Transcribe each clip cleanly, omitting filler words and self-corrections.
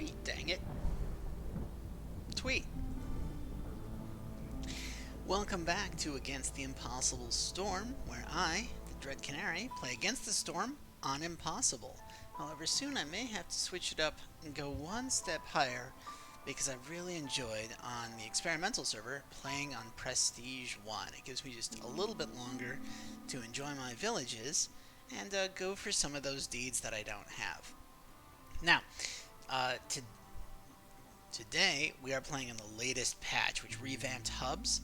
Tweet, dang it. Tweet. Welcome back to Against the Impossible Storm, where I, the Dread Canary, play against the storm on Impossible. However, soon I may have to switch it up and go one step higher because I've really enjoyed on the experimental server playing on Prestige 1. It gives me just a little bit longer to enjoy my villages and go for some of those deeds that I don't have. Now, today we are playing on the latest patch, which revamped hubs.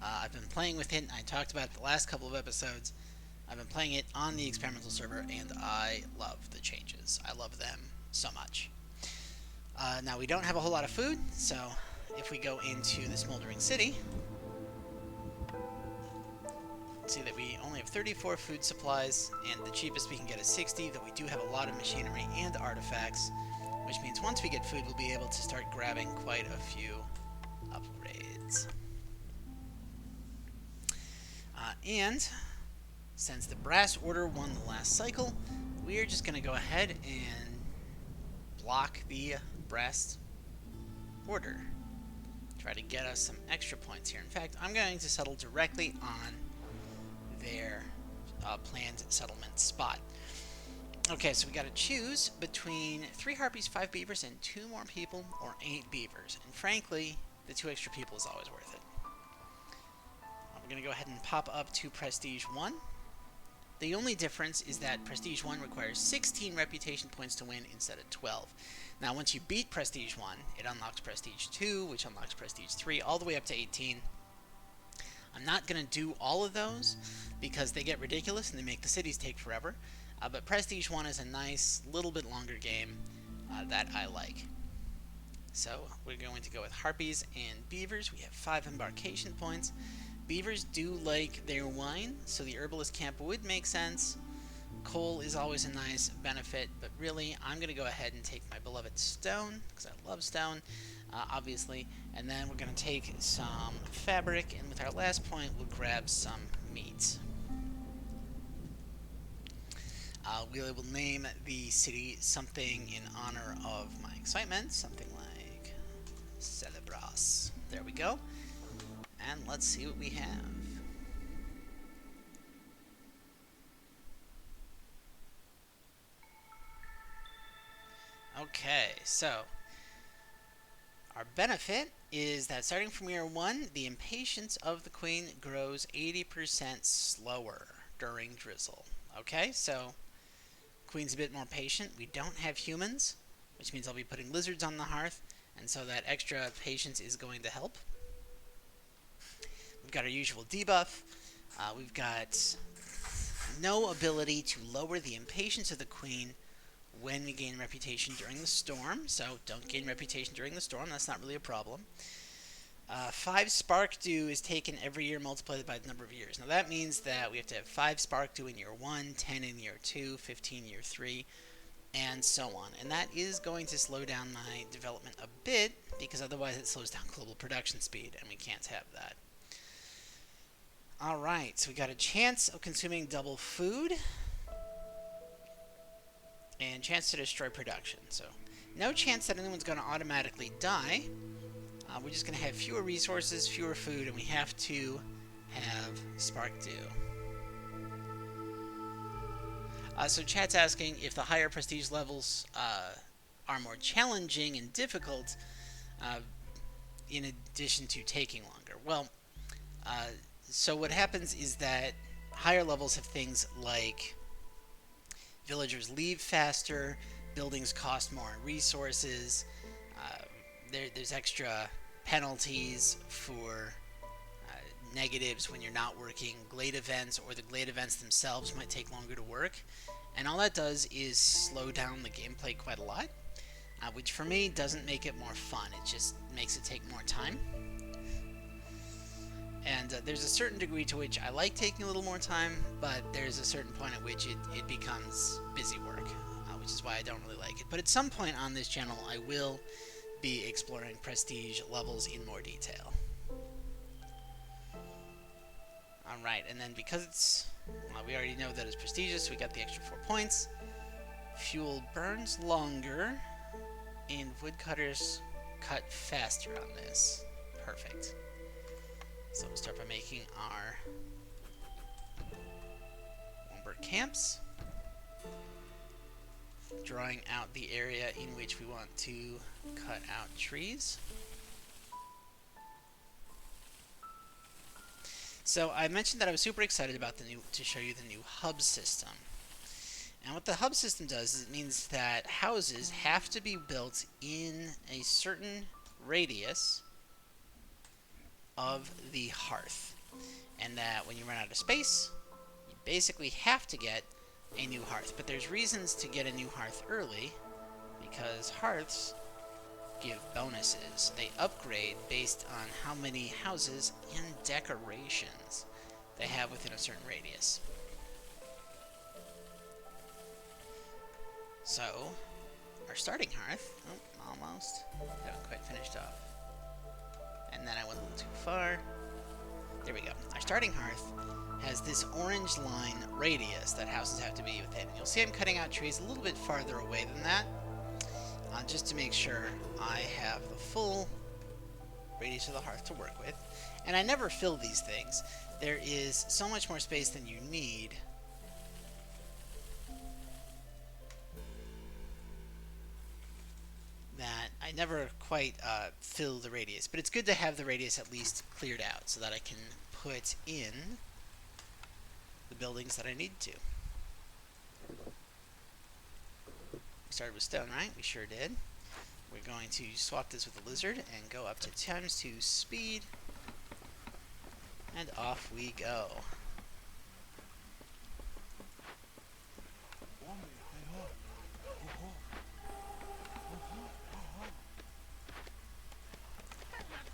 I've been playing with it, and I talked about it the last couple of episodes. I've been playing it on the experimental server, and I love the changes. I love them so much. Now, we don't have a whole lot of food, so if we go into the Smoldering City, see that we only have 34 food supplies, and the cheapest we can get is 60, though we do have a lot of machinery and artifacts, which means once we get food, we'll be able to start grabbing quite a few upgrades. And since the Brass Order won the last cycle, we are just going to go ahead and block the Brass Order. Try to get us some extra points here. In fact, I'm going to settle directly on their planned settlement spot. Okay, so we got to choose between 3 harpies, 5 beavers, and 2 more people, or 8 beavers. And frankly, the 2 extra people is always worth it. We're going to go ahead and pop up to Prestige 1. The only difference is that Prestige 1 requires 16 reputation points to win instead of 12. Now, once you beat Prestige 1, it unlocks Prestige 2, which unlocks Prestige 3, all the way up to 18. I'm not going to do all of those because they get ridiculous and they make the cities take forever. But Prestige 1 is a nice, little bit longer game that I like. So, we're going to go with harpies and beavers. We have 5 embarkation points. Beavers do like their wine, so the herbalist camp would make sense. Coal is always a nice benefit, but really, I'm going to go ahead and take my beloved stone, because I love stone, obviously, and then we're going to take some fabric, and with our last point, we'll grab some meat. We will name the city something in honor of my excitement, something like Celebras. There we go. And let's see what we have. Okay, so our benefit is that starting from year 1, the impatience of the queen grows 80% slower during drizzle. Okay, so queen's a bit more patient. We don't have humans, which means I'll be putting lizards on the hearth, and so that extra patience is going to help. We've got our usual debuff. We've got no ability to lower the impatience of the queen when we gain reputation during the storm. So don't gain reputation during the storm. That's not really a problem. 5 Spark Dew is taken every year multiplied by the number of years. Now that means that we have to have 5 Spark Dew in year 1, 10 in year 2, 15 in year 3, and so on. And that is going to slow down my development a bit, because otherwise it slows down global production speed, and we can't have that. Alright, so we got a chance of consuming double food, and chance to destroy production. So, no chance that anyone's going to automatically die. We're just going to have fewer resources, fewer food, and we have to have Spark Dew. So chat's asking if the higher prestige levels are more challenging and difficult in addition to taking longer. Well, so what happens is that higher levels have things like villagers leave faster, buildings cost more resources, there's extra penalties for negatives when you're not working glade events, or the glade events themselves might take longer to work. And all that does is slow down the gameplay quite a lot, which for me doesn't make it more fun. It just makes it take more time. And there's a certain degree to which I like taking a little more time, but there's a certain point at which it becomes busy work, which is why I don't really like it. But at some point on this channel, I will be exploring prestige levels in more detail. Alright, and then because it's... we already know that it's prestigious, so we got the extra 4 points. Fuel burns longer. And woodcutters cut faster on this. Perfect. So we'll start by making our lumber camps. Drawing out the area in which we want to cut out trees. So I mentioned that I was super excited about to show you the new hub system. And what the hub system does is it means that houses have to be built in a certain radius of the hearth. And that when you run out of space, you basically have to get a new hearth. But there's reasons to get a new hearth early, because hearths give bonuses. They upgrade based on how many houses and decorations they have within a certain radius. So, our starting hearth, almost, haven't quite finished off. And then I went a little too far. There we go. Our starting hearth has this orange line radius that houses have to be within. You'll see I'm cutting out trees a little bit farther away than that, just to make sure I have the full radius of the hearth to work with. And I never fill these things. There is so much more space than you need that I never quite fill the radius. But it's good to have the radius at least cleared out so that I can put in the buildings that I need to. We started with stone, right? We sure did. We're going to swap this with a lizard and go up to ×2 speed. And off we go.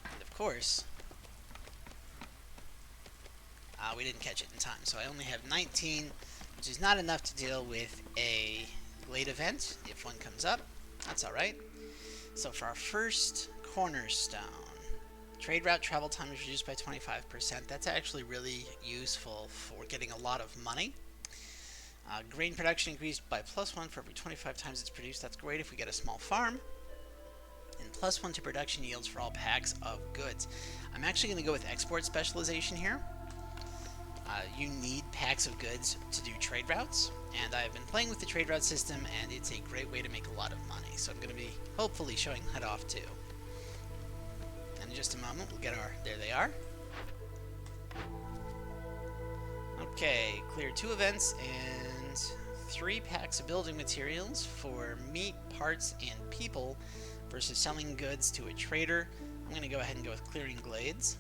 And of course, we didn't catch it in time, so I only have 19, which is not enough to deal with a glade event if one comes up. That's alright. So for our first cornerstone, trade route travel time is reduced by 25%. That's actually really useful for getting a lot of money. Grain production increased by +1 for every 25 times it's produced. That's great if we get a small farm. And +1 to production yields for all packs of goods. I'm actually going to go with export specialization here. You need packs of goods to do trade routes, and I've been playing with the trade route system, and it's a great way to make a lot of money. So I'm going to be hopefully showing that off too. And in just a moment, we'll get our... There they are. Okay, clear 2 events and 3 packs of building materials for meat, parts, and people versus selling goods to a trader. I'm going to go ahead and go with clearing glades.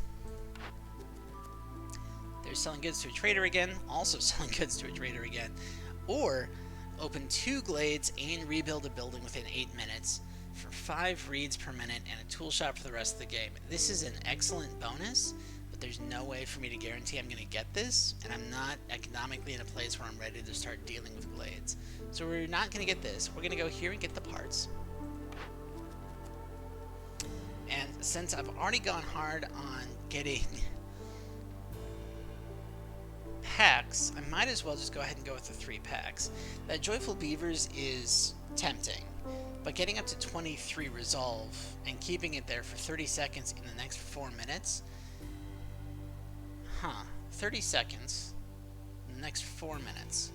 There's selling goods to a trader again, also selling goods to a trader again, or open 2 glades and rebuild a building within 8 minutes for 5 reeds per minute and a tool shop for the rest of the game. This is an excellent bonus, but there's no way for me to guarantee I'm going to get this, and I'm not economically in a place where I'm ready to start dealing with glades. So we're not going to get this. We're going to go here and get the parts. And since I've already gone hard on getting packs, I might as well just go ahead and go with the 3 packs. That Joyful Beavers is tempting, but getting up to 23 resolve and keeping it there for 30 seconds in the next 4 minutes, 30 seconds in the next 4 minutes.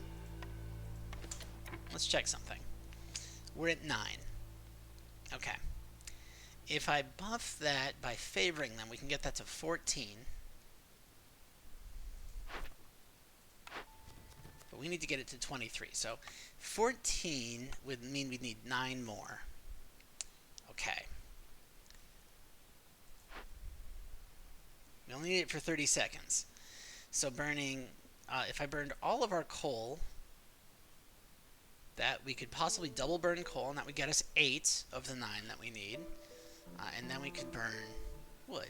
Let's check something. We're at 9. Okay. If I buff that by favoring them, we can get that to 14. But we need to get it to 23. So 14 would mean we need 9 more. Okay. We only need it for 30 seconds. So burning, if I burned all of our coal, that we could possibly double burn coal, and that would get us 8 of the 9 that we need. And then we could burn wood.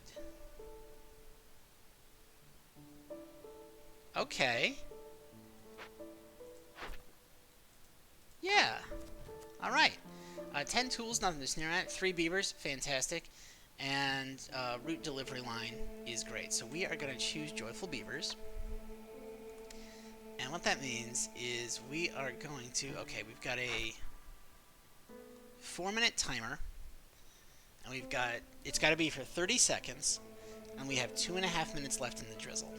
Okay. Yeah. Alright. 10 tools, nothing to sneer at. 3 beavers, fantastic. And route delivery line is great. So we are going to choose Joyful Beavers. And what that means is we are going to... Okay, we've got a 4-minute timer, and we've got, it's got to be for 30 seconds, and we have 2.5 minutes left in the drizzle.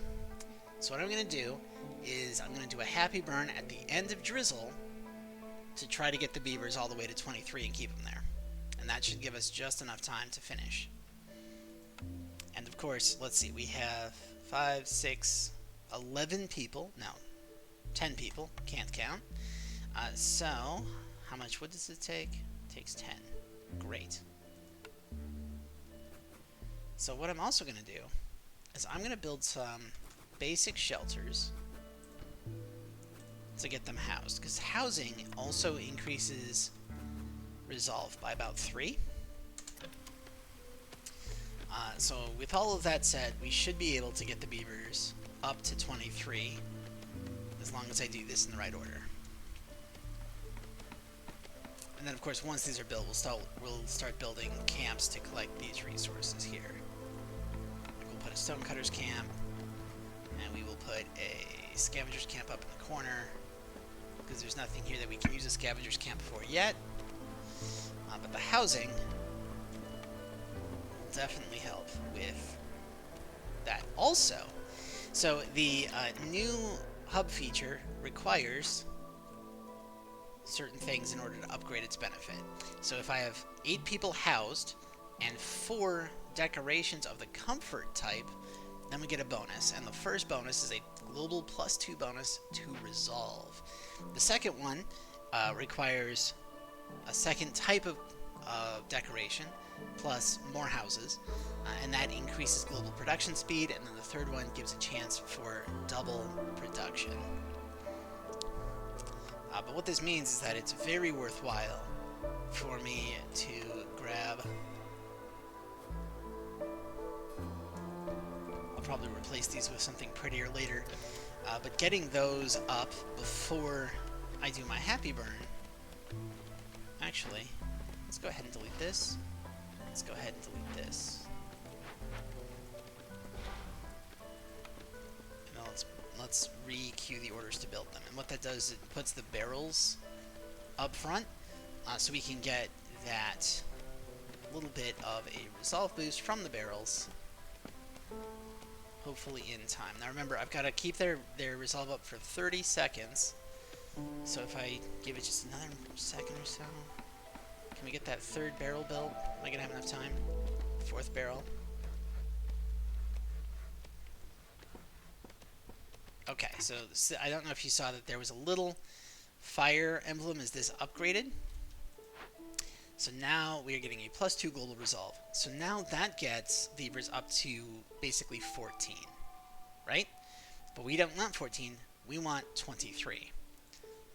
So what I'm going to do is I'm going to do a happy burn at the end of drizzle to try to get the beavers all the way to 23 and keep them there. And that should give us just enough time to finish. And of course, let's see, we have 5, 6, 11 people. No, 10 people. Can't count. So, how much wood does it take? It takes 10. Great. So what I'm also going to do is I'm going to build some basic shelters to get them housed, because housing also increases resolve by about 3. So with all of that said, we should be able to get the beavers up to 23 as long as I do this in the right order. And then of course once these are built, we'll start building camps to collect these resources here. We'll put a stonecutter's camp, and we will put a scavenger's camp up in the corner, because there's nothing here that we can use a scavenger's camp for yet. But the housing will definitely help with that also. So the new hub feature requires certain things in order to upgrade its benefit. So if I have 8 people housed and 4 decorations of the comfort type, then we get a bonus, and the first bonus is a global +2 bonus to resolve. The second one requires a second type of decoration plus more houses, and that increases global production speed, and then the third one gives a chance for double production. But what this means is that it's very worthwhile for me to grab... I'll probably replace these with something prettier later, but getting those up before I do my happy burn... Actually, let's go ahead and delete this. Let's go ahead and delete this. Now let's re-queue the orders to build them. And what that does is it puts the barrels up front, so we can get that little bit of a resolve boost from the barrels, hopefully in time. Now remember, I've got to keep their resolve up for 30 seconds, so if I give it just another second or so... Can we get that third barrel built? Am I going to have enough time? Fourth barrel. Okay, so I don't know if you saw that there was a little fire emblem as this upgraded. So now we are getting a +2 global resolve. So now that gets Beavers up to basically 14, right? But we don't want 14, we want 23.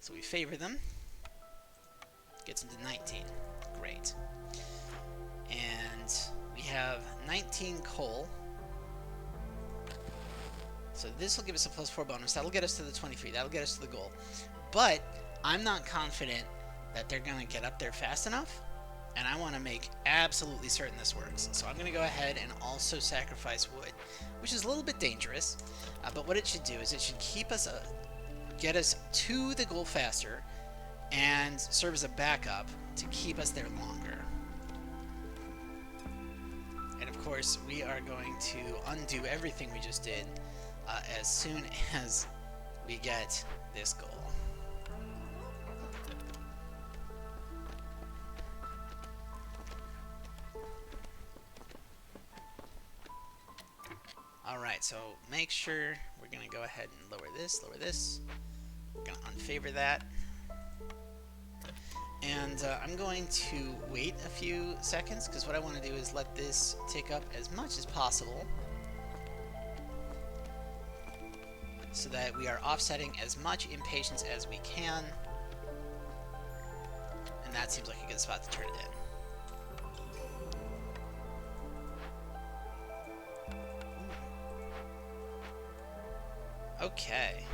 So we favor them. Gets them to 19. Great. And we have 19 coal. So this will give us a +4 bonus. That'll get us to the 23. That'll get us to the goal. But I'm not confident that they're going to get up there fast enough. And I want to make absolutely certain this works. So I'm going to go ahead and also sacrifice wood, which is a little bit dangerous. But what it should do is it should keep us, get us to the goal faster, and serve as a backup to keep us there longer. And of course, we are going to undo everything we just did as soon as we get this goal. Alright, so make sure we're going to go ahead and lower this. We're going to unfavor that. And I'm going to wait a few seconds, because what I want to do is let this tick up as much as possible, so that we are offsetting as much impatience as we can. And that seems like a good spot to turn it in. Okay.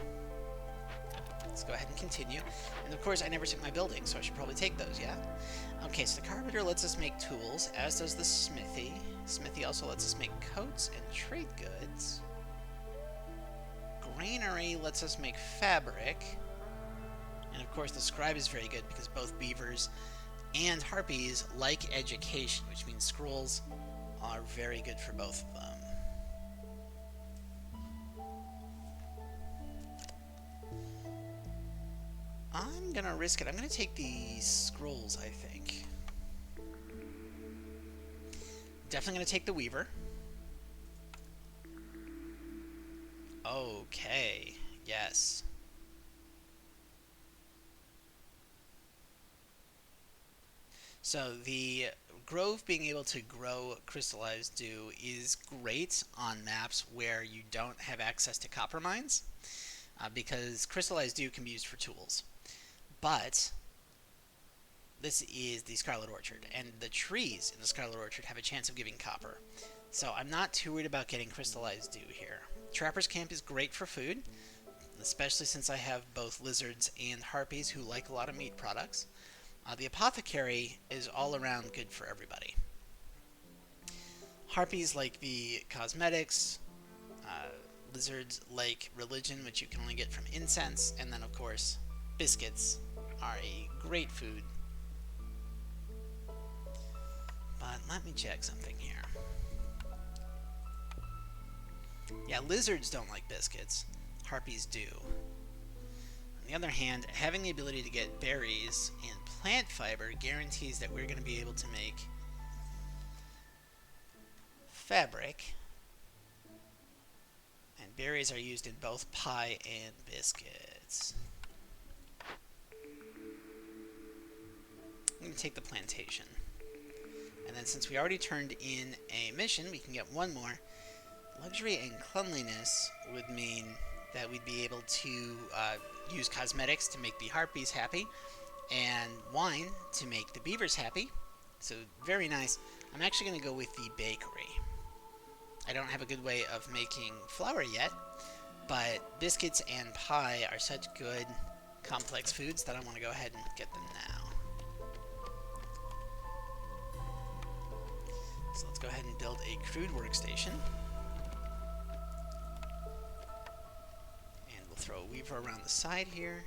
Let's go ahead and continue. And of course, I never took my building, so I should probably take those, yeah? Okay, so the carpenter lets us make tools, as does the smithy. Smithy also lets us make coats and trade goods. Granary lets us make fabric. And of course, the scribe is very good, because both beavers And harpies like education, which means scrolls are very good for both of them. I'm gonna risk it. I'm gonna take the scrolls, I think. Definitely gonna take the Weaver. Okay, yes. So the Grove being able to grow crystallized dew is great on maps where you don't have access to copper mines, because crystallized dew can be used for tools. But this is the Scarlet Orchard, and the trees in the Scarlet Orchard have a chance of giving copper. So I'm not too worried about getting crystallized dew here. Trapper's Camp is great for food, especially since I have both lizards and harpies who like a lot of meat products. The Apothecary is all around good for everybody. Harpies like the cosmetics, lizards like religion, which you can only get from incense, and then of course, biscuits are a great food. But let me check something here. Yeah, lizards don't like biscuits. Harpies do. On the other hand, having the ability to get berries and plant fiber guarantees that we're going to be able to make fabric. And berries are used in both pie and biscuits. I'm going to take the plantation. And then since we already turned in a mission, we can get one more. Luxury and cleanliness would mean that we'd be able to use cosmetics to make the harpies happy, and wine to make the beavers happy. So very nice. I'm actually going to go with the bakery. I don't have a good way of making flour yet, but biscuits and pie are such good complex foods that I want to go ahead and get them now. So let's go ahead and build a crude workstation. And we'll throw a weaver around the side here.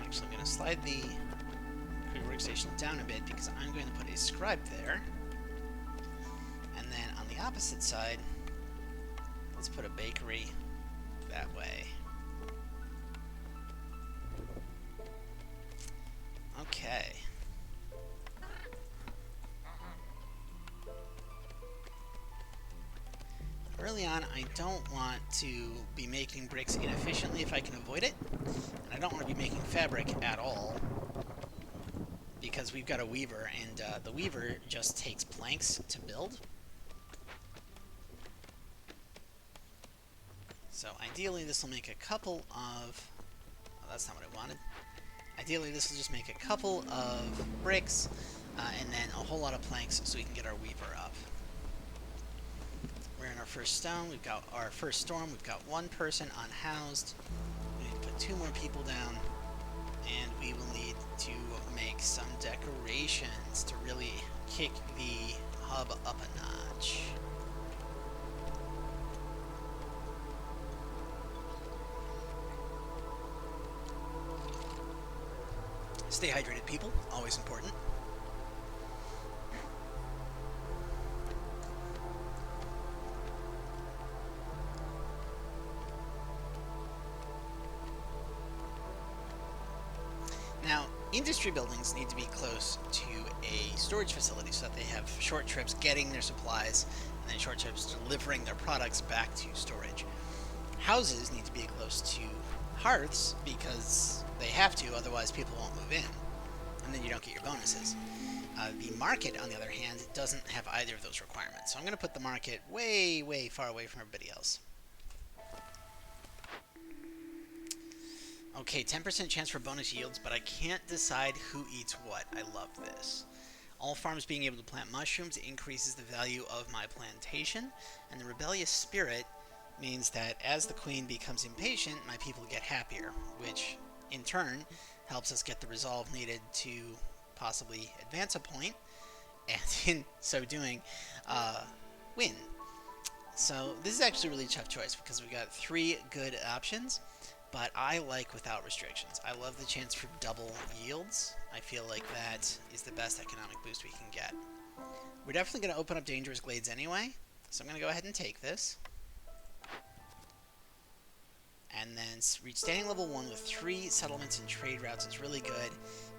Actually, I'm going to slide the crude workstation down a bit because I'm going to put a scribe there. And then on the opposite side, let's put a bakery that way. Okay. Early on, I don't want to be making bricks inefficiently if I can avoid it. And I don't want to be making fabric at all, because we've got a weaver, and the weaver just takes planks to build. So ideally this will make a couple of... Oh, that's not what I wanted. Ideally this will just make a couple of bricks, and then a whole lot of planks so we can get our weaver up. We're in our first stone, we've got our first storm, we've got one person unhoused. We need to put 2 more people down, and we will need to make some decorations to really kick the hub up a notch. Stay hydrated, people. Always important. Now, industry buildings need to be close to a storage facility so that they have short trips getting their supplies and then short trips delivering their products back to storage. Houses need to be close to hearths because they have to, otherwise people won't move in, and then you don't get your bonuses. The market, on the other hand, doesn't have either of those requirements, so I'm going to put the market way, way far away from everybody else. Okay, 10% chance for bonus yields, but I can't decide who eats what. I love this. All farms being able to plant mushrooms increases the value of my plantation, and the rebellious spirit means that as the queen becomes impatient, my people get happier, which in turn helps us get the resolve needed to possibly advance a point and in so doing, win. So this is actually a really tough choice because we got 3 good options, but I like without restrictions. I love the chance for double yields. I feel like that is the best economic boost we can get. We're definitely going to open up Dangerous Glades anyway, so I'm going to go ahead and take this. And then reach standing level 1 with 3 settlements and trade routes is really good.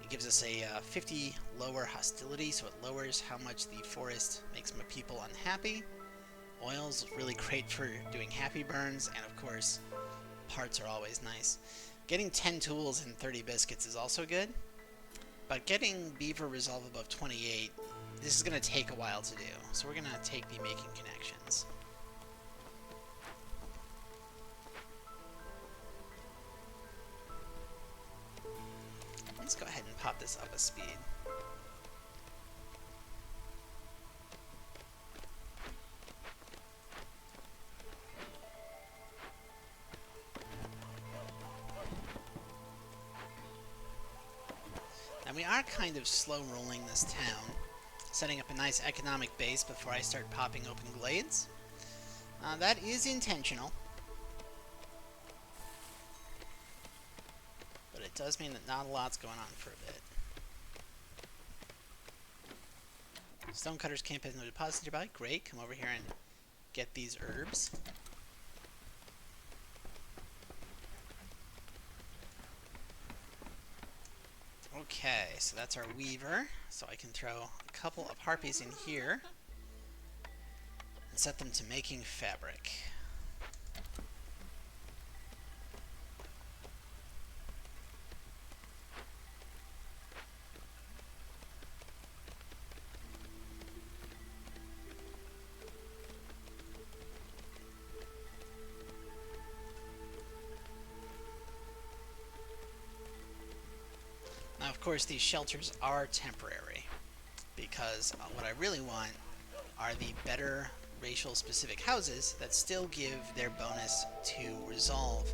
It gives us a 50 lower hostility, so it lowers how much the forest makes my people unhappy. Oil's really great for doing happy burns, and of course, parts are always nice. Getting 10 tools and 30 biscuits is also good, but getting Beaver Resolve above 28, this is going to take a while to do, so we're going to take the Making Connections. Let's go ahead and pop this up a speed. Now we are kind of slow rolling this town, setting up a nice economic base before I start popping open glades. That is intentional. But it does mean that not a lot's going on for a bit. Stonecutter's camp has no deposits nearby. Great, come over here and get these herbs. Okay, so that's our weaver. So I can throw a couple of harpies in here and set them to making fabric. Now, of course, these shelters are temporary, because what I really want are the better racial-specific houses that still give their bonus to resolve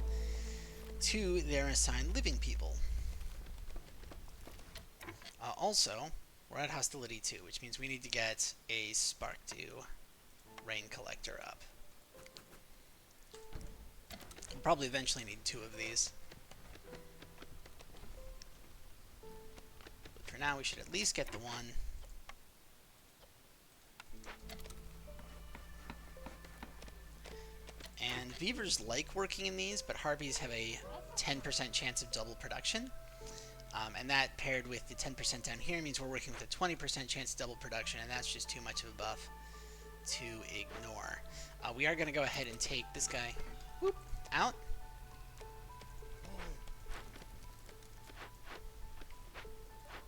to their assigned living people. Also, we're at Hostility 2, which means we need to get a Spark Dew Rain Collector up. We'll probably eventually need 2 of these. For now, we should at least get the one. And beavers like working in these, but harpies have a 10% chance of double production. And that paired with the 10% down here means we're working with a 20% chance of double production, and that's just too much of a buff to ignore. We are going to go ahead and take this guy out.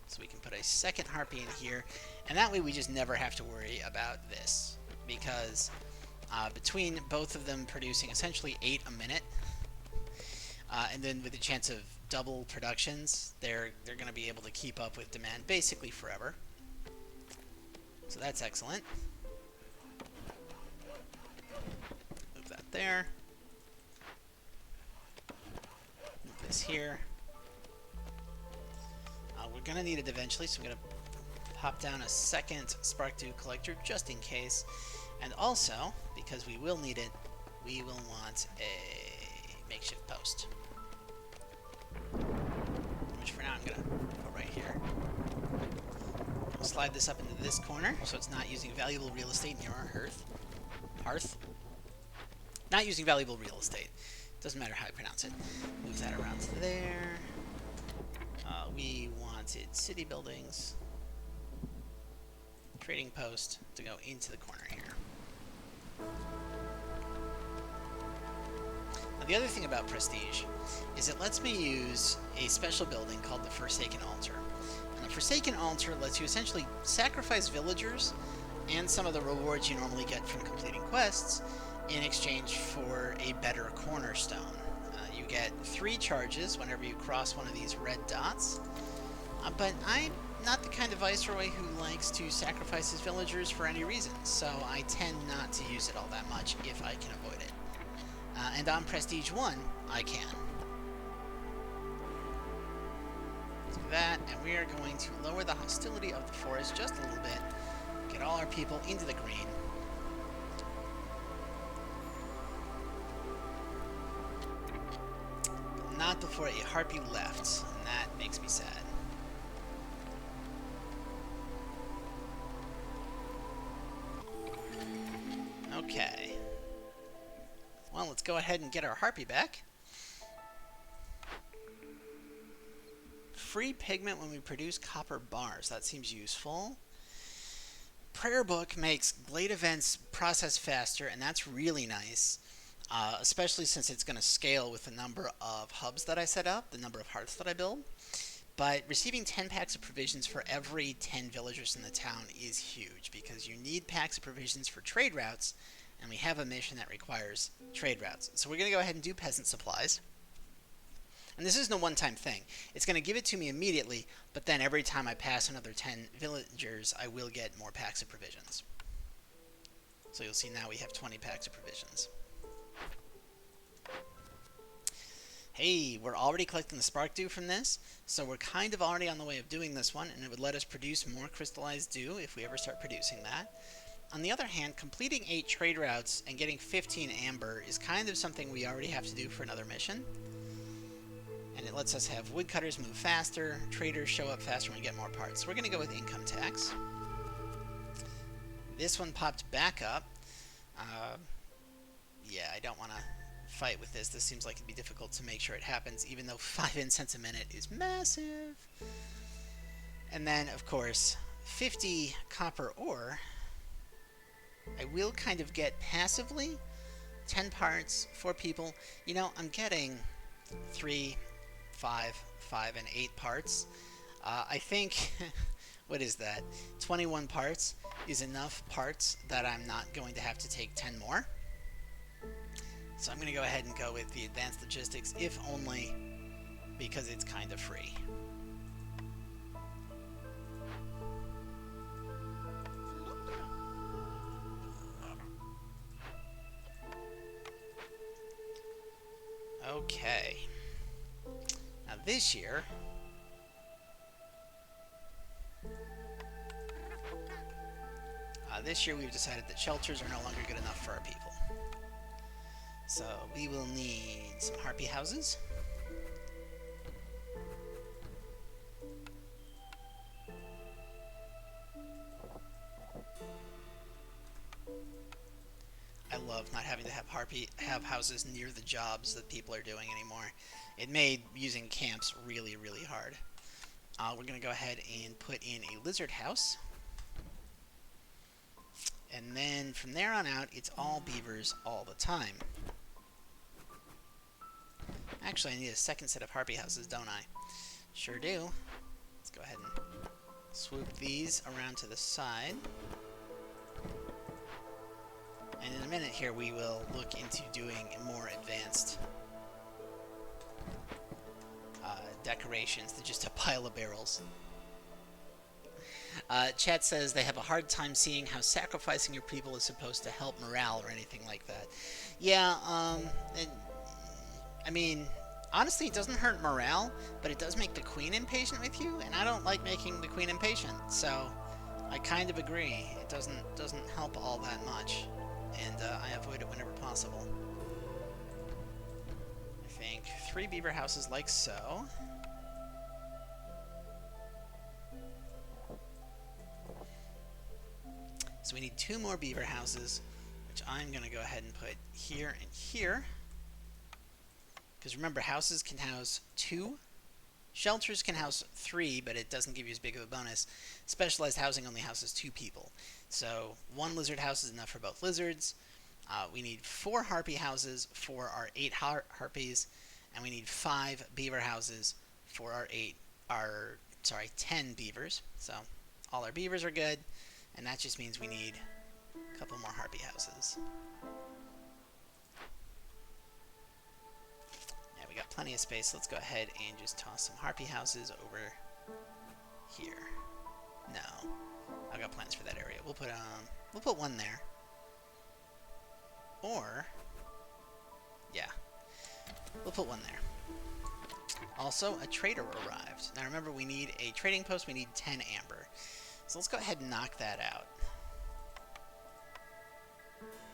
So we can put a second harpy in here, and that way we just never have to worry about this, because between both of them producing essentially 8 a minute, and then with a chance of double productions, they're going to be able to keep up with demand basically forever. So that's excellent. Move that there. Move this here. We're going to need it eventually, so I'm going to pop down a second Spark Dew Collector just in case. And also, because we will need it, we will want a makeshift post. Which for now I'm going to put right here. I'll slide this up into this corner so it's not using valuable real estate near our hearth. Not using valuable real estate. Doesn't matter how I pronounce it. Move that around to there. We wanted city buildings, trading post to go into the corner here. Now, the other thing about Prestige is it lets me use a special building called the Forsaken Altar. And the Forsaken Altar lets you essentially sacrifice villagers and some of the rewards you normally get from completing quests in exchange for a better cornerstone. You get 3 charges whenever you cross one of these red dots, but I'm not the kind of viceroy who likes to sacrifice his villagers for any reason, so I tend not to use it all that much if I can avoid it. And on Prestige 1, I can. Do that, and we are going to lower the hostility of the forest just a little bit, Get all our people into the green. But not before a harpy left, and that makes me sad. Okay. Well, let's go ahead and get our harpy back. Free pigment when we produce copper bars. That seems useful. Prayer Book makes Glade events process faster, and that's really nice. Especially since it's going to scale with the number of hubs that I set up, the number of hearths that I build. But receiving 10 packs of provisions for every 10 villagers in the town is huge, because you need packs of provisions for trade routes, and we have a mission that requires trade routes. So we're going to go ahead and do peasant supplies. And this isn't a one-time thing. It's going to give it to me immediately, but then every time I pass another 10 villagers, I will get more packs of provisions. So you'll see now we have 20 packs of provisions. Hey, we're already collecting the spark dew from this, so we're kind of already on the way of doing this one, and it would let us produce more crystallized dew if we ever start producing that. On the other hand, completing 8 trade routes and getting 15 amber is kind of something we already have to do for another mission. And it lets us have woodcutters move faster, traders show up faster, and we get more parts. So we're going to go with income tax. This one popped back up. Yeah, I don't want to fight with this. This seems like it'd be difficult to make sure it happens, even though 5 incense a minute is massive. And then, of course, 50 copper ore. I will kind of get passively 10 parts, 4 people. You know, I'm getting 3, 5, and 8 parts. I think, what is that? 21 parts is enough parts that I'm not going to have to take 10 more. So I'm going to go ahead and go with the advanced logistics, if only because it's kind of free. Okay. Now this year, we've decided that shelters are no longer good enough for our people. So we will need some harpy houses. I love not having to have houses near the jobs that people are doing anymore. It made using camps really, really hard. We're going to go ahead and put in a lizard house. And then from there on out, it's all beavers all the time. Actually, I need a second set of harpy houses, don't I? Sure do. Let's go ahead and swoop these around to the side. And in a minute here, we will look into doing more advanced decorations than just a pile of barrels. Chat says they have a hard time seeing how sacrificing your people is supposed to help morale or anything like that. Yeah, I mean, honestly, it doesn't hurt morale, but it does make the queen impatient with you, and I don't like making the queen impatient, so I kind of agree. It doesn't help all that much, and I avoid it whenever possible. I think 3 beaver houses like so. So we need 2 more beaver houses, which I'm going to go ahead and put here and here. Because remember, houses can house 2. Shelters can house 3, but it doesn't give you as big of a bonus. Specialized housing only houses 2 people. So 1 lizard house is enough for both lizards. We need 4 harpy houses for our 8 harpies. And we need 5 beaver houses for our 10 beavers. So all our beavers are good. And that just means we need a couple more harpy houses. Yeah, we got plenty of space. Let's go ahead and just toss some harpy houses over here. No, I've got plans for that area. We'll put 1 there. Or, yeah, we'll put 1 there. Also, a trader arrived. Now remember, we need a trading post. We need 10 amber. So let's go ahead and knock that out.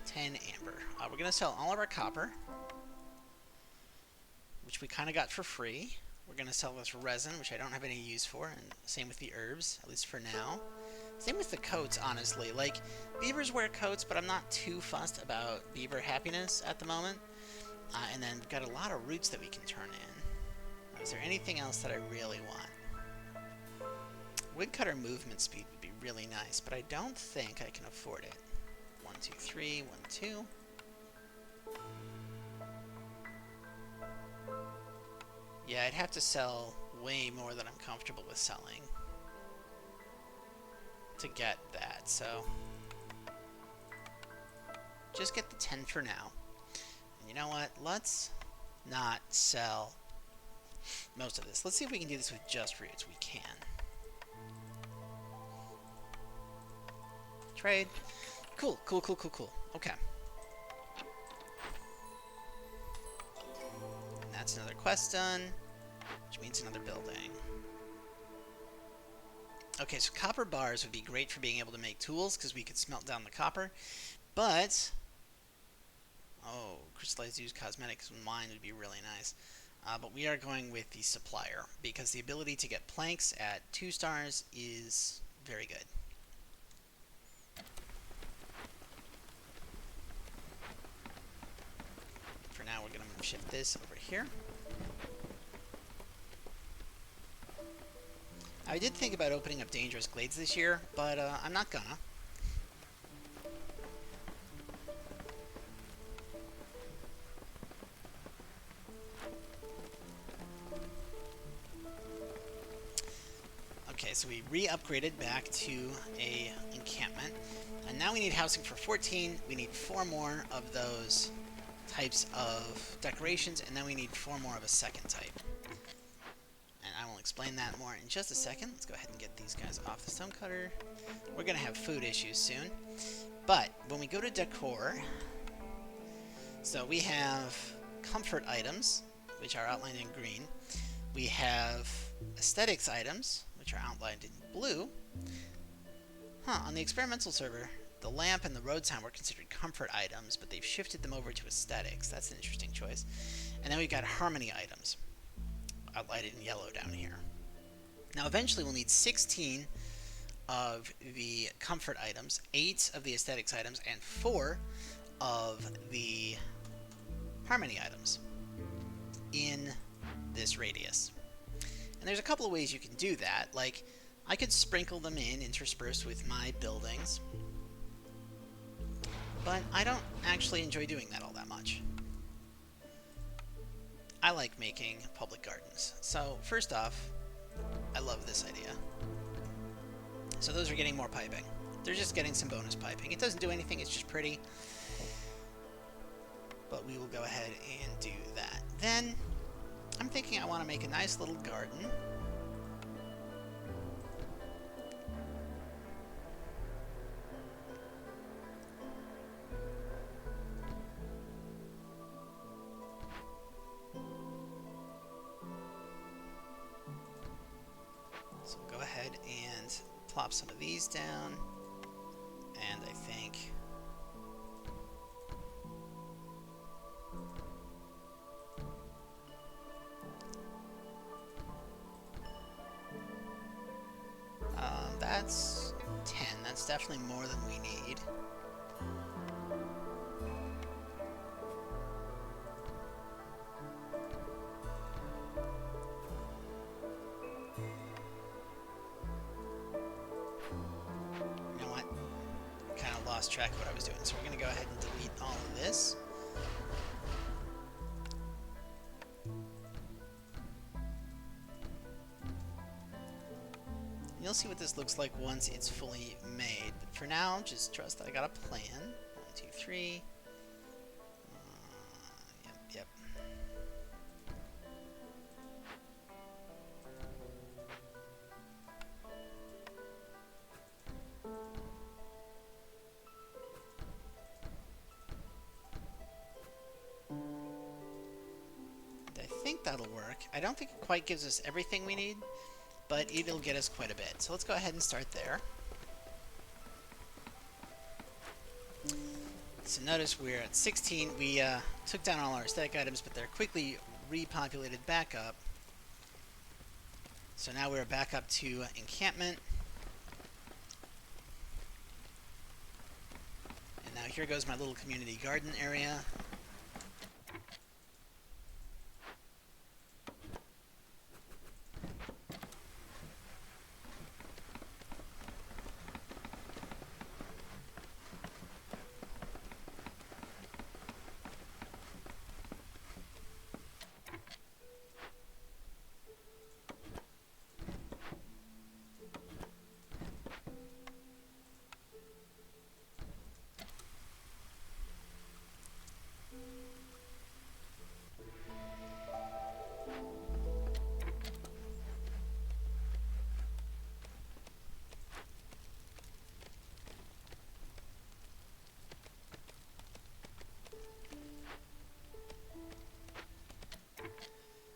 10 amber. We're going to sell all of our copper, which we kind of got for free. We're going to sell this resin, which I don't have any use for, and same with the herbs, at least for now. Same with the coats, honestly. Like, beavers wear coats, but I'm not too fussed about beaver happiness at the moment. And then we've got a lot of roots that we can turn in. Now, is there anything else that I really want? Woodcutter movement speed would be really nice, but I don't think I can afford it. 1, 2, 3, 1, 2. Yeah, I'd have to sell way more than I'm comfortable with selling to get that, so just get the 10 for now. And you know what? Let's not sell most of this. Let's see if we can do this with just roots. We can. Trade. Cool, cool, cool, cool, cool. Okay. And that's another quest done, which means another building. Okay, so copper bars would be great for being able to make tools, because we could smelt down the copper, but... Oh, crystallized used cosmetics and wine would be really nice. But we are going with the supplier, because the ability to get planks at 2 stars is very good. For now, we're going to shift this over here. I did think about opening up Dangerous Glades this year, but I'm not gonna. Okay, so we re-upgraded back to a encampment, and now we need housing for 14. We need 4 more of those types of decorations, and then we need 4 more of a second type. I will explain that more in just a second. Let's go ahead and get these guys off the stonecutter. We're going to have food issues soon. But when we go to decor, so we have comfort items, which are outlined in green. We have aesthetics items, which are outlined in blue. On the experimental server, the lamp and the road sign were considered comfort items, but they've shifted them over to aesthetics. That's an interesting choice. And then we've got harmony items, outlined in yellow down here. Now eventually we'll need 16 of the comfort items, 8 of the aesthetics items, and 4 of the harmony items in this radius. And there's a couple of ways you can do that. Like, I could sprinkle them in interspersed with my buildings, but I don't actually enjoy doing that all that much. I like making public gardens. So, first off, I love this idea. So those are getting more piping. They're just getting some bonus piping. It doesn't do anything, it's just pretty. But we will go ahead and do that. Then, I'm thinking I want to make a nice little garden. So go ahead and plop some of these down, and I think that's 10. That's definitely more than we need. Lost track of what I was doing, so we're going to go ahead and delete all of this. You'll see what this looks like once it's fully made, but for now, just trust that I got a plan. 1, 2, 3. Yep. I think that'll work. I don't think it quite gives us everything we need, but it'll get us quite a bit. So let's go ahead and start there. So notice we're at 16. We took down all our aesthetic items, but they're quickly repopulated back up. So now we're back up to encampment. And now here goes my little community garden area.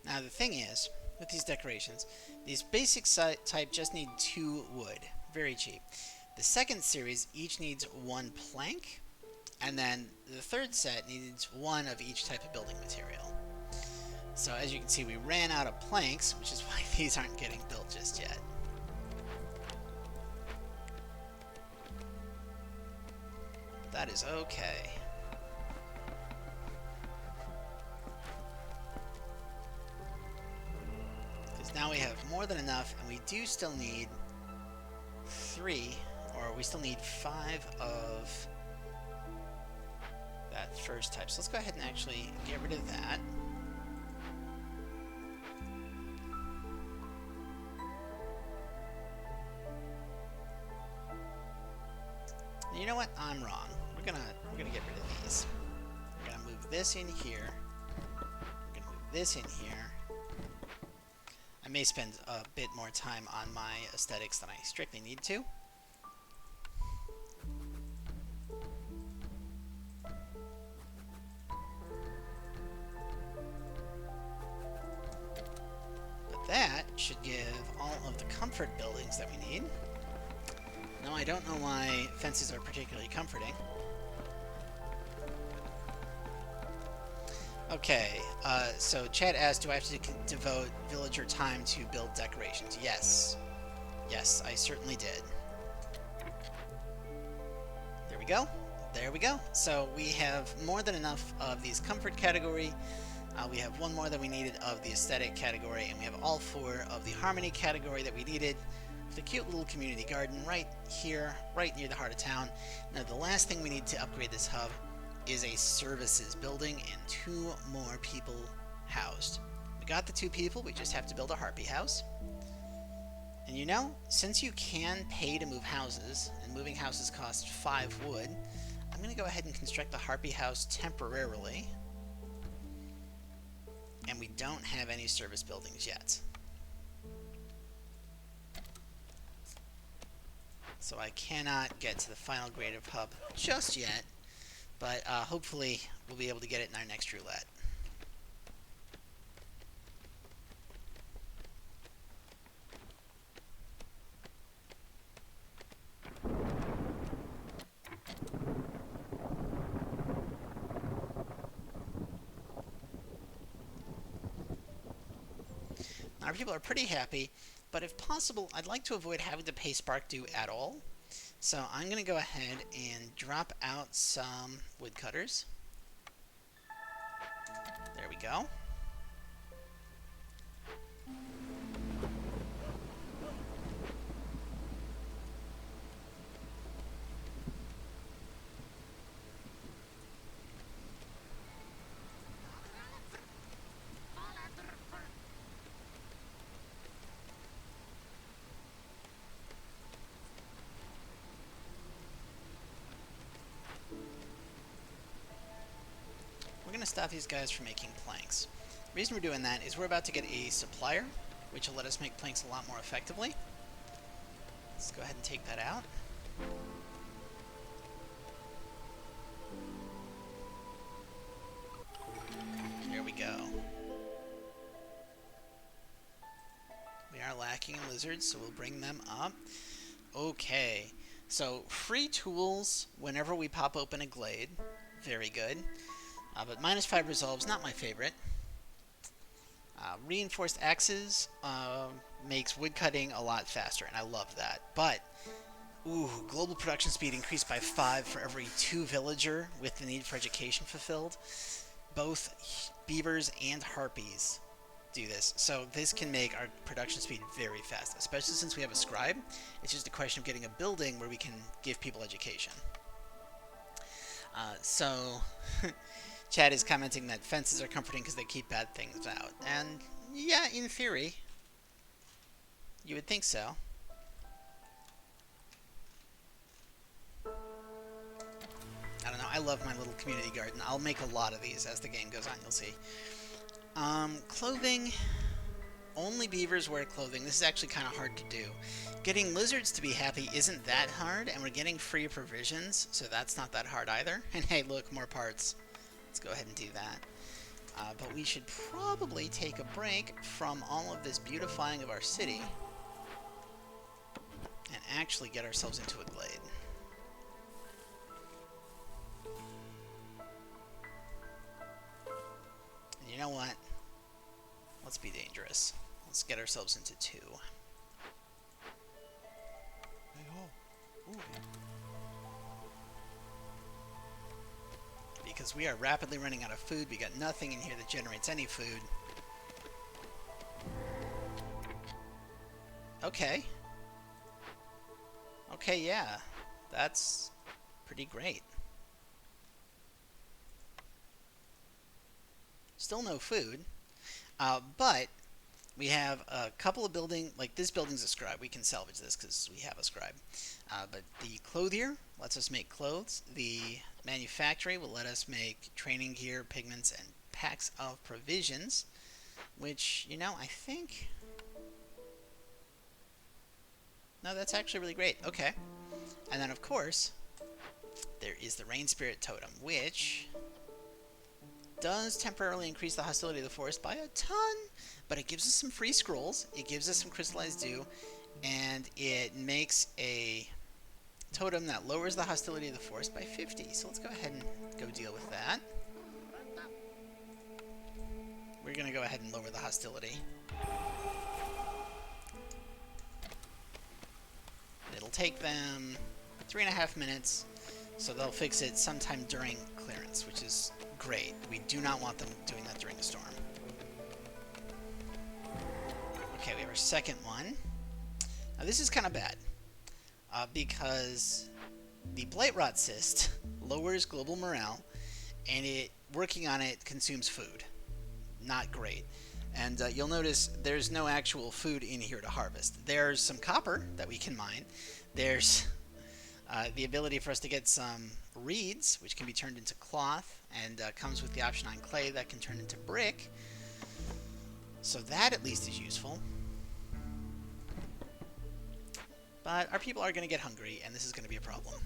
Now the thing is, with these decorations, these basic type just need 2 wood. Very cheap. The second series each needs 1 plank, and then the third set needs 1 of each type of building material. So as you can see, we ran out of planks, which is why these aren't getting built just yet. That is okay. Now we have more than enough, and we do still need 3, or we still need 5 of that first type. So let's go ahead and actually get rid of that. And you know what? I'm wrong. We're gonna get rid of these. We're gonna move this in here. We're gonna move this in here. I may spend a bit more time on my aesthetics than I strictly need to. But that should give all of the comfort buildings that we need. Now, I don't know why fences are particularly comforting. Okay, so Chad asked, do I have to devote villager time to build decorations? Yes. Yes, I certainly did. There we go. There we go. So we have more than enough of these comfort category. We have 1 more than we needed of the aesthetic category, and we have all 4 of the harmony category that we needed. The cute little community garden right here, right near the heart of town. Now the last thing we need to upgrade this hub is a services building and 2 more people housed. We got the 2 people, we just have to build a harpy house. And you know, since you can pay to move houses, and moving houses cost 5 wood, I'm going to go ahead and construct the harpy house temporarily. And we don't have any service buildings yet. So I cannot get to the final grade of hub just yet. But hopefully we'll be able to get it in our next roulette. Our people are pretty happy, but if possible, I'd like to avoid having to pay Spark Due at all. So I'm going to go ahead and drop out some woodcutters. There we go. We're going to stop these guys from making planks. The reason we're doing that is we're about to get a supplier, which will let us make planks a lot more effectively. Let's go ahead and take that out. There we go. We are lacking in lizards, so we'll bring them up. Okay, so free tools whenever we pop open a glade. very good. But -5 resolves, not my favorite. Reinforced axes makes woodcutting a lot faster, and I love that. But, ooh, global production speed increased by 5 for every 2 villager with the need for education fulfilled. Both beavers and harpies do this. So this can make our production speed very fast, especially since we have a scribe. It's just a question of getting a building where we can give people education. Chad is commenting that fences are comforting because they keep bad things out. And yeah, in theory, you would think so. I don't know. I love my little community garden. I'll make a lot of these as the game goes on. You'll see. Clothing. Only beavers wear clothing. This is actually kind of hard to do. Getting lizards to be happy isn't that hard, and we're getting free provisions, so that's not that hard either. And hey, look, more parts. Let's go ahead and do that. But we should probably take a break from all of this beautifying of our city and actually get ourselves into a glade. And you know what? Let's be dangerous. Let's get ourselves into 2. Because we are rapidly running out of food. We got nothing in here that generates any food. Okay. Okay, yeah. That's pretty great. Still no food. But we have a couple of buildings, like this building's a scribe. We can salvage this because we have a scribe. But the clothier lets us make clothes. The manufactory will let us make training gear, pigments, and packs of provisions. Which, you know, I think... No, that's actually really great. Okay. And then, of course, there is the Rain Spirit Totem, which does temporarily increase the hostility of the forest by a ton, but it gives us some free scrolls, it gives us some crystallized dew, and it makes a totem that lowers the hostility of the forest by 50. So let's go ahead and go deal with that. We're going to go ahead and lower the hostility. It'll take them 3.5 minutes, so they'll fix it sometime during clearance, which is great. We do not want them doing that during the storm. Okay, we have our second one. Now this is kind of bad, because the Blight Rot Cyst lowers global morale, and working on it consumes food. Not great. And you'll notice there's no actual food in here to harvest. There's some copper that we can mine. There's the ability for us to get some reeds, which can be turned into cloth, and comes with the option on clay that can turn into brick. So that at least is useful. But our people are going to get hungry, and this is going to be a problem.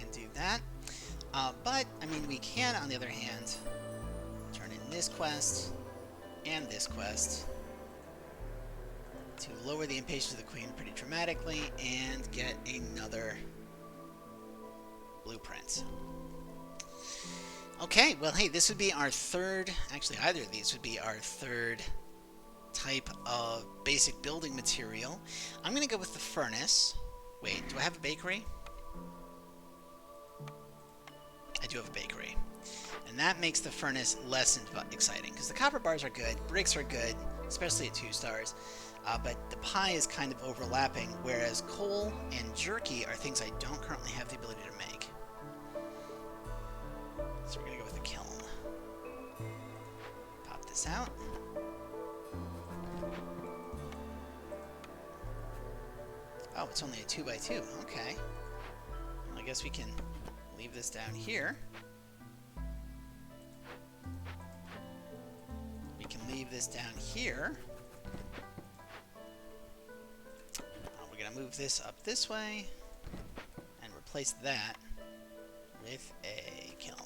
And do that. But, I mean, we can, on the other hand, turn in this quest and this quest to lower the impatience of the queen pretty dramatically and get another blueprint. Okay, well, hey, this would be our third, actually either of these would be our third type of basic building material. I'm going to go with the furnace. Wait, do I have a bakery? I do have a bakery. And that makes the furnace less exciting, because the copper bars are good, bricks are good, especially at 2 stars, but the pie is kind of overlapping, whereas coal and jerky are things I don't currently have the ability to make. So we're going to go with the kiln. Pop this out. Oh, it's only a 2x2. Okay. Well, I guess we can leave this down here. We can leave this down here. to move this up this way and replace that with a kiln.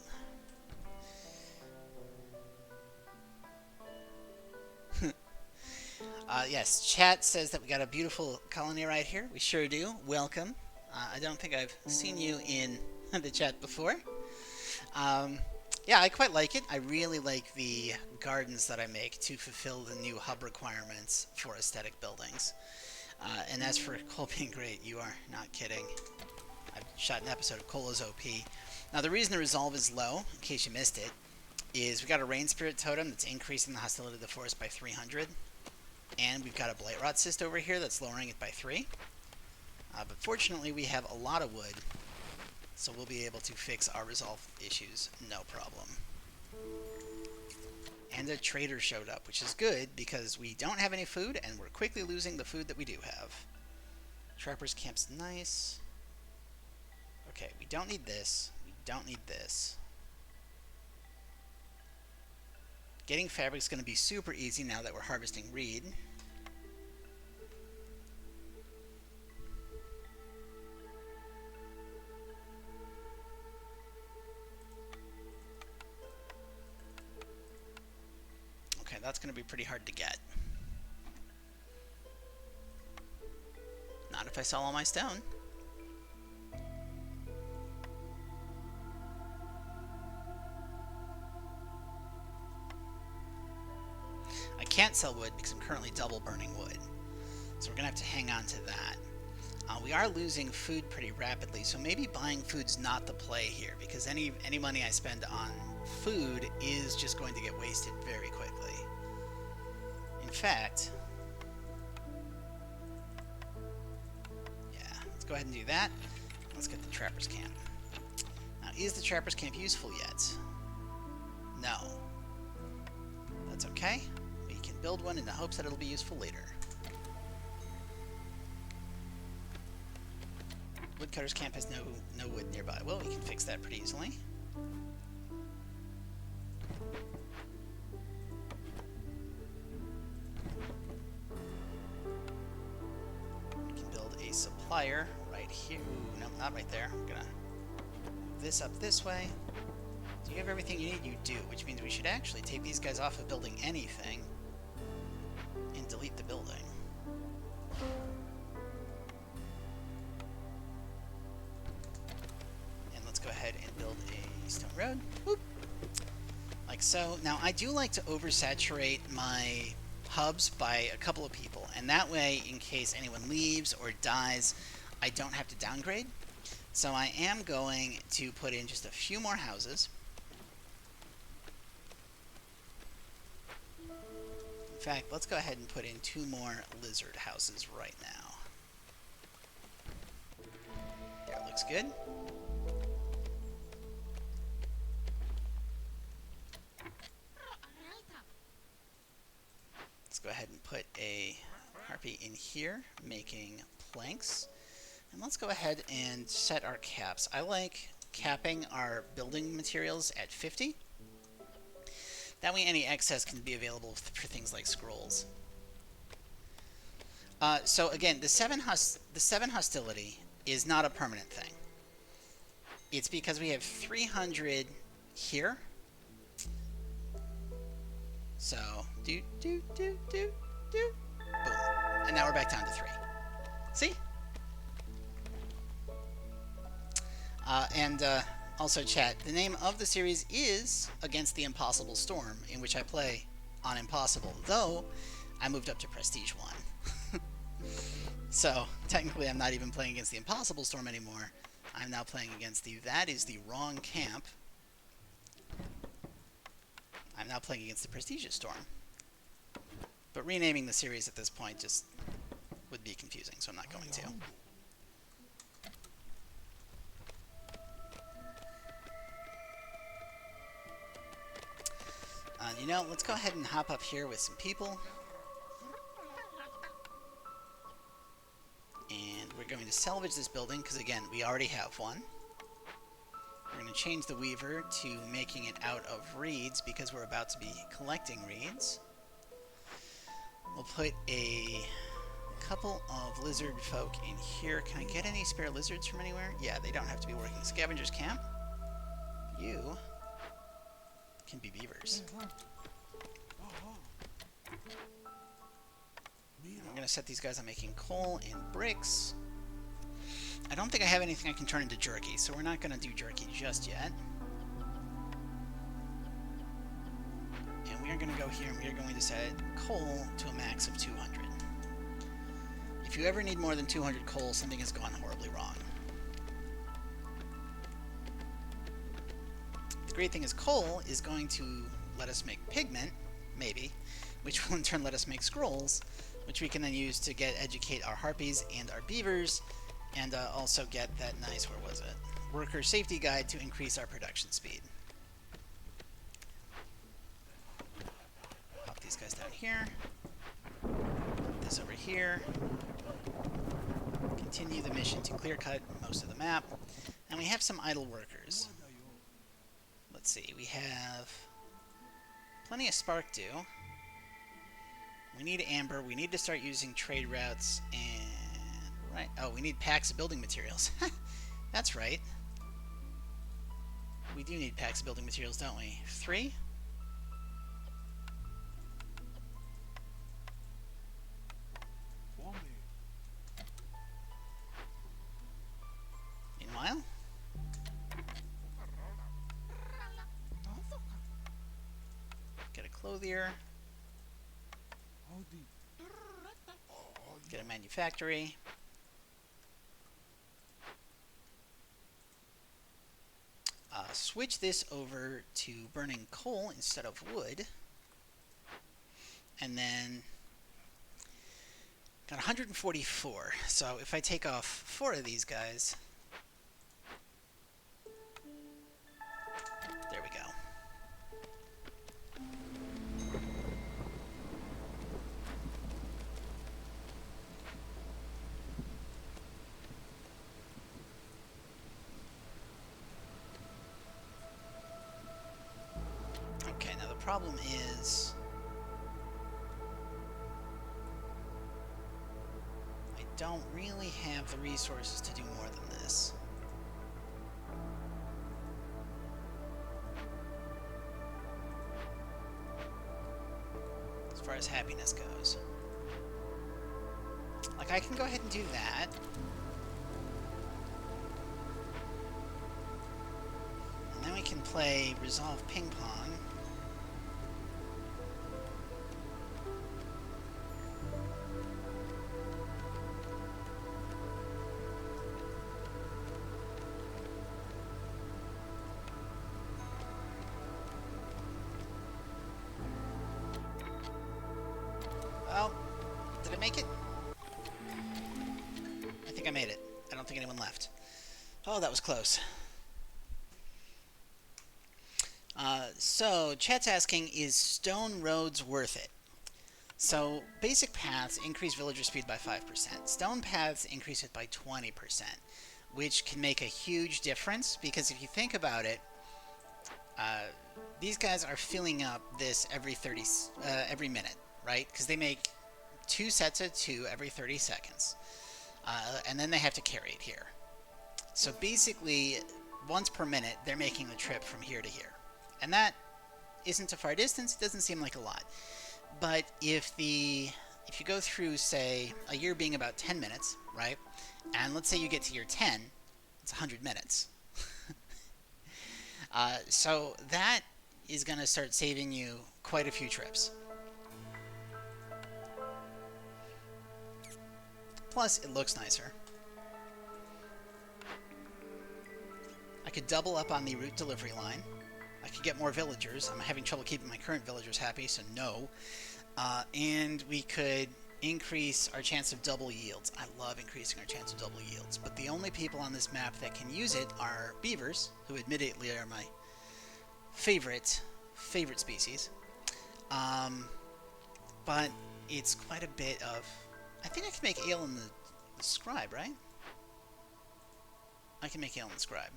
Yes, chat says that we got a beautiful colony right here. We sure do. Welcome. I don't think I've seen you in the chat before. Yeah, I quite like it. I really like the gardens that I make to fulfill the new hub requirements for aesthetic buildings. And as for coal being great, you are not kidding. I've shot an episode of Coal is OP. Now, the reason the resolve is low, in case you missed it, is we've got a Rain Spirit Totem that's increasing the hostility of the forest by 300. And we've got a Blightrot Cyst over here that's lowering it by 3. But fortunately, we have a lot of wood, so we'll be able to fix our resolve issues no problem. And a trader showed up, which is good because we don't have any food and we're quickly losing the food that we do have. Trapper's Camp's nice. Okay, we don't need this. We don't need this. Getting fabric is going to be super easy now that we're harvesting reed. Okay, that's going to be pretty hard to get. Not if I sell all my stone. I can't sell wood because I'm currently double burning wood. So we're going to have to hang on to that. We are losing food pretty rapidly, so maybe buying food's not the play here, because any money I spend on food is just going to get wasted very quickly. In fact, yeah, let's go ahead and do that. Let's get the Trapper's Camp. Now, is the Trapper's Camp useful yet? No. That's okay. We can build one in the hopes that it'll be useful later. Woodcutter's Camp has no wood nearby. Well, we can fix that pretty easily. We can build a supplier right here. Ooh, no, not right there. I'm gonna move this up this way. Do you have everything you need? You do, which means we should actually take these guys off of building anything and delete the building. Go ahead and build a stone road. Whoop. Like so. Now, I do like to oversaturate my hubs by a couple of people, and that way, in case anyone leaves or dies, I don't have to downgrade. So I am going to put in just a few more houses. In fact, let's go ahead and put in 2 more lizard houses right now. There, looks good. Let's go ahead and put a harpy in here, making planks. And let's go ahead and set our caps. I like capping our building materials at 50. That way any excess can be available for things like scrolls. So again, the 7 hostility is not a permanent thing. It's because we have 300 here. So, boom. And now we're back down to 3. See? Also, chat, the name of the series is Against the Impossible Storm, in which I play on Impossible, though I moved up to Prestige 1. So, technically I'm not even playing against the Impossible Storm anymore. I'm now playing against that is the wrong camp. I'm now playing against the Prestigious Storm. But renaming the series at this point just would be confusing, so I'm not going to. You know, let's go ahead and hop up here with some people. And we're going to salvage this building, because again, we already have one. We're going to change the weaver to making it out of reeds, because we're about to be collecting reeds. We'll put a couple of lizard folk in here. Can I get any spare lizards from anywhere? Yeah, they don't have to be working. Scavengers camp. You can be beavers. I'm going to set these guys on making coal and bricks. I don't think I have anything I can turn into jerky, so we're not going to do jerky just yet. And we are going to go here and we are going to set coal to a max of 200. If you ever need more than 200 coal, something has gone horribly wrong. The great thing is coal is going to let us make pigment, maybe, which will in turn let us make scrolls, which we can then use to educate our harpies and our beavers, and also get that nice, where was it? Worker safety guide to increase our production speed. Pop these guys down here. Put this over here. Continue the mission to clear cut most of the map. And we have some idle workers. Let's see, we have plenty of spark dew. We need amber. We need to start using trade routes and... right. Oh, we need packs of building materials. That's right. We do need packs of building materials, don't we? 3? Meanwhile... get a clothier. Get a manufactory. Switch this over to burning coal instead of wood. And then got 144. So if I take off 4 of these guys, there we go. Okay, now the problem is I don't really have the resources to do more than this. As far as happiness goes. Like, I can go ahead and do that. And then we can play Resolve Ping Pong. Well, did I make it? I think I made it. I don't think anyone left. Oh, that was close. So, chat's asking, is stone roads worth it? So, basic paths increase villager speed by 5%. Stone paths increase it by 20%, which can make a huge difference, because if you think about it, these guys are filling up this every minute, right? Because they make 2 sets of 2 every 30 seconds. And then they have to carry it here. So basically, once per minute, they're making the trip from here to here. And that isn't a far distance. It doesn't seem like a lot. But if you go through, say, a year being about 10 minutes, right? And let's say you get to year 10, it's 100 minutes. So that is going to start saving you quite a few trips. Plus, it looks nicer. I could double up on the route delivery line. I could get more villagers. I'm having trouble keeping my current villagers happy, so no. And we could increase our chance of double yields. I love increasing our chance of double yields, but the only people on this map that can use it are beavers, who admittedly are my favorite species. But it's quite a bit of... I think I can make ale in the scribe, right? I can make ale in the scribe.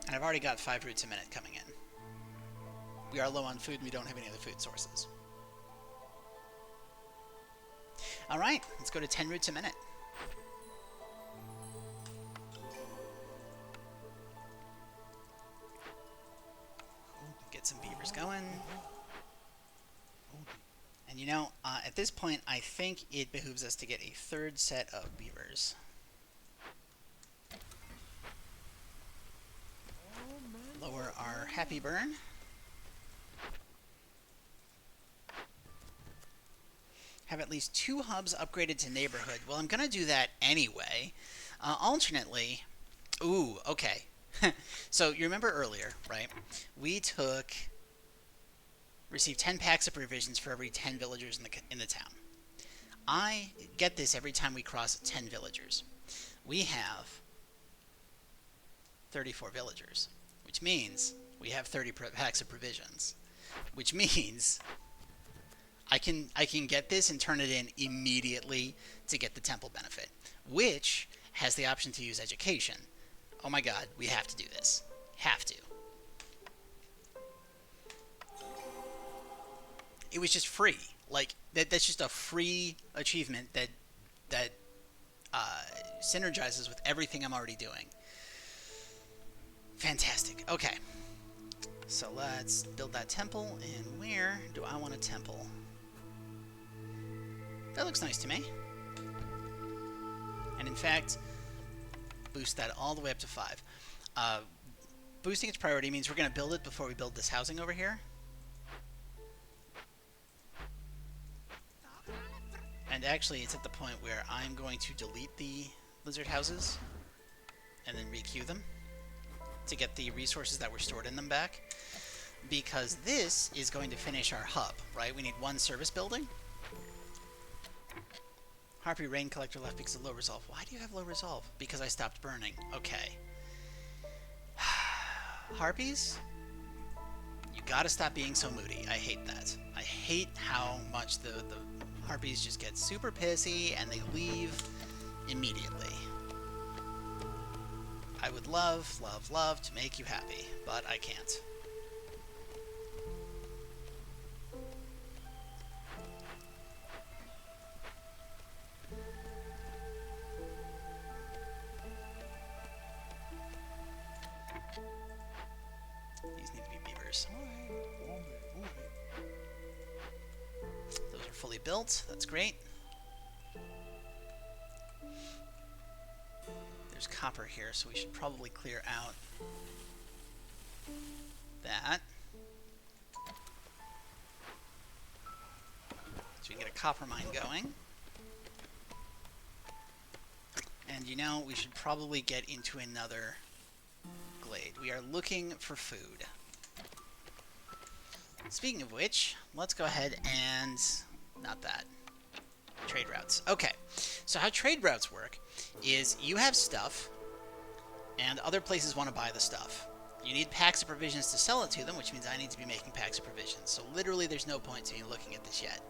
And I've already got 5 roots a minute coming in. We are low on food and we don't have any other food sources. Alright, let's go to 10 roots a minute. Get some beavers going. And you know, at this point, I think it behooves us to get a third set of beavers. Lower our happy burn. Have at least 2 hubs upgraded to neighborhood. Well, I'm going to do that anyway. Alternately... Ooh, okay. So, you remember earlier, right? We received 10 packs of provisions for every 10 villagers in the town. I get this every time we cross 10 villagers. We have 34 villagers, which means we have 30 packs of provisions, which means I can get this and turn it in immediately to get the temple benefit, which has the option to use education. Oh my god, we have to do this. Have to. It was just free. Like, that's just a free achievement that synergizes with everything I'm already doing. Fantastic. Okay. So let's build that temple, and where do I want a temple? That looks nice to me. And in fact, boost that all the way up to 5. Boosting its priority means we're going to build it before we build this housing over here. And actually, it's at the point where I'm going to delete the lizard houses and then re-queue them to get the resources that were stored in them back. Because this is going to finish our hub, right? We need 1 service building. Harpy Rain Collector left because of low resolve. Why do you have low resolve? Because I stopped burning. Okay. Harpies? You gotta stop being so moody. I hate that. I hate how much the Harpies just get super pissy and they leave immediately. I would love, love, love to make you happy, but I can't. These need to be beavers. Those are fully built. That's great. There's copper here, so we should probably clear out that. So we can get a copper mine going. And you know, we should probably get into another glade. We are looking for food. Speaking of which, let's go ahead and... not that. Trade routes. Okay, so how trade routes work is you have stuff, and other places want to buy the stuff. You need packs of provisions to sell it to them, which means I need to be making packs of provisions. So literally there's no point to me looking at this yet.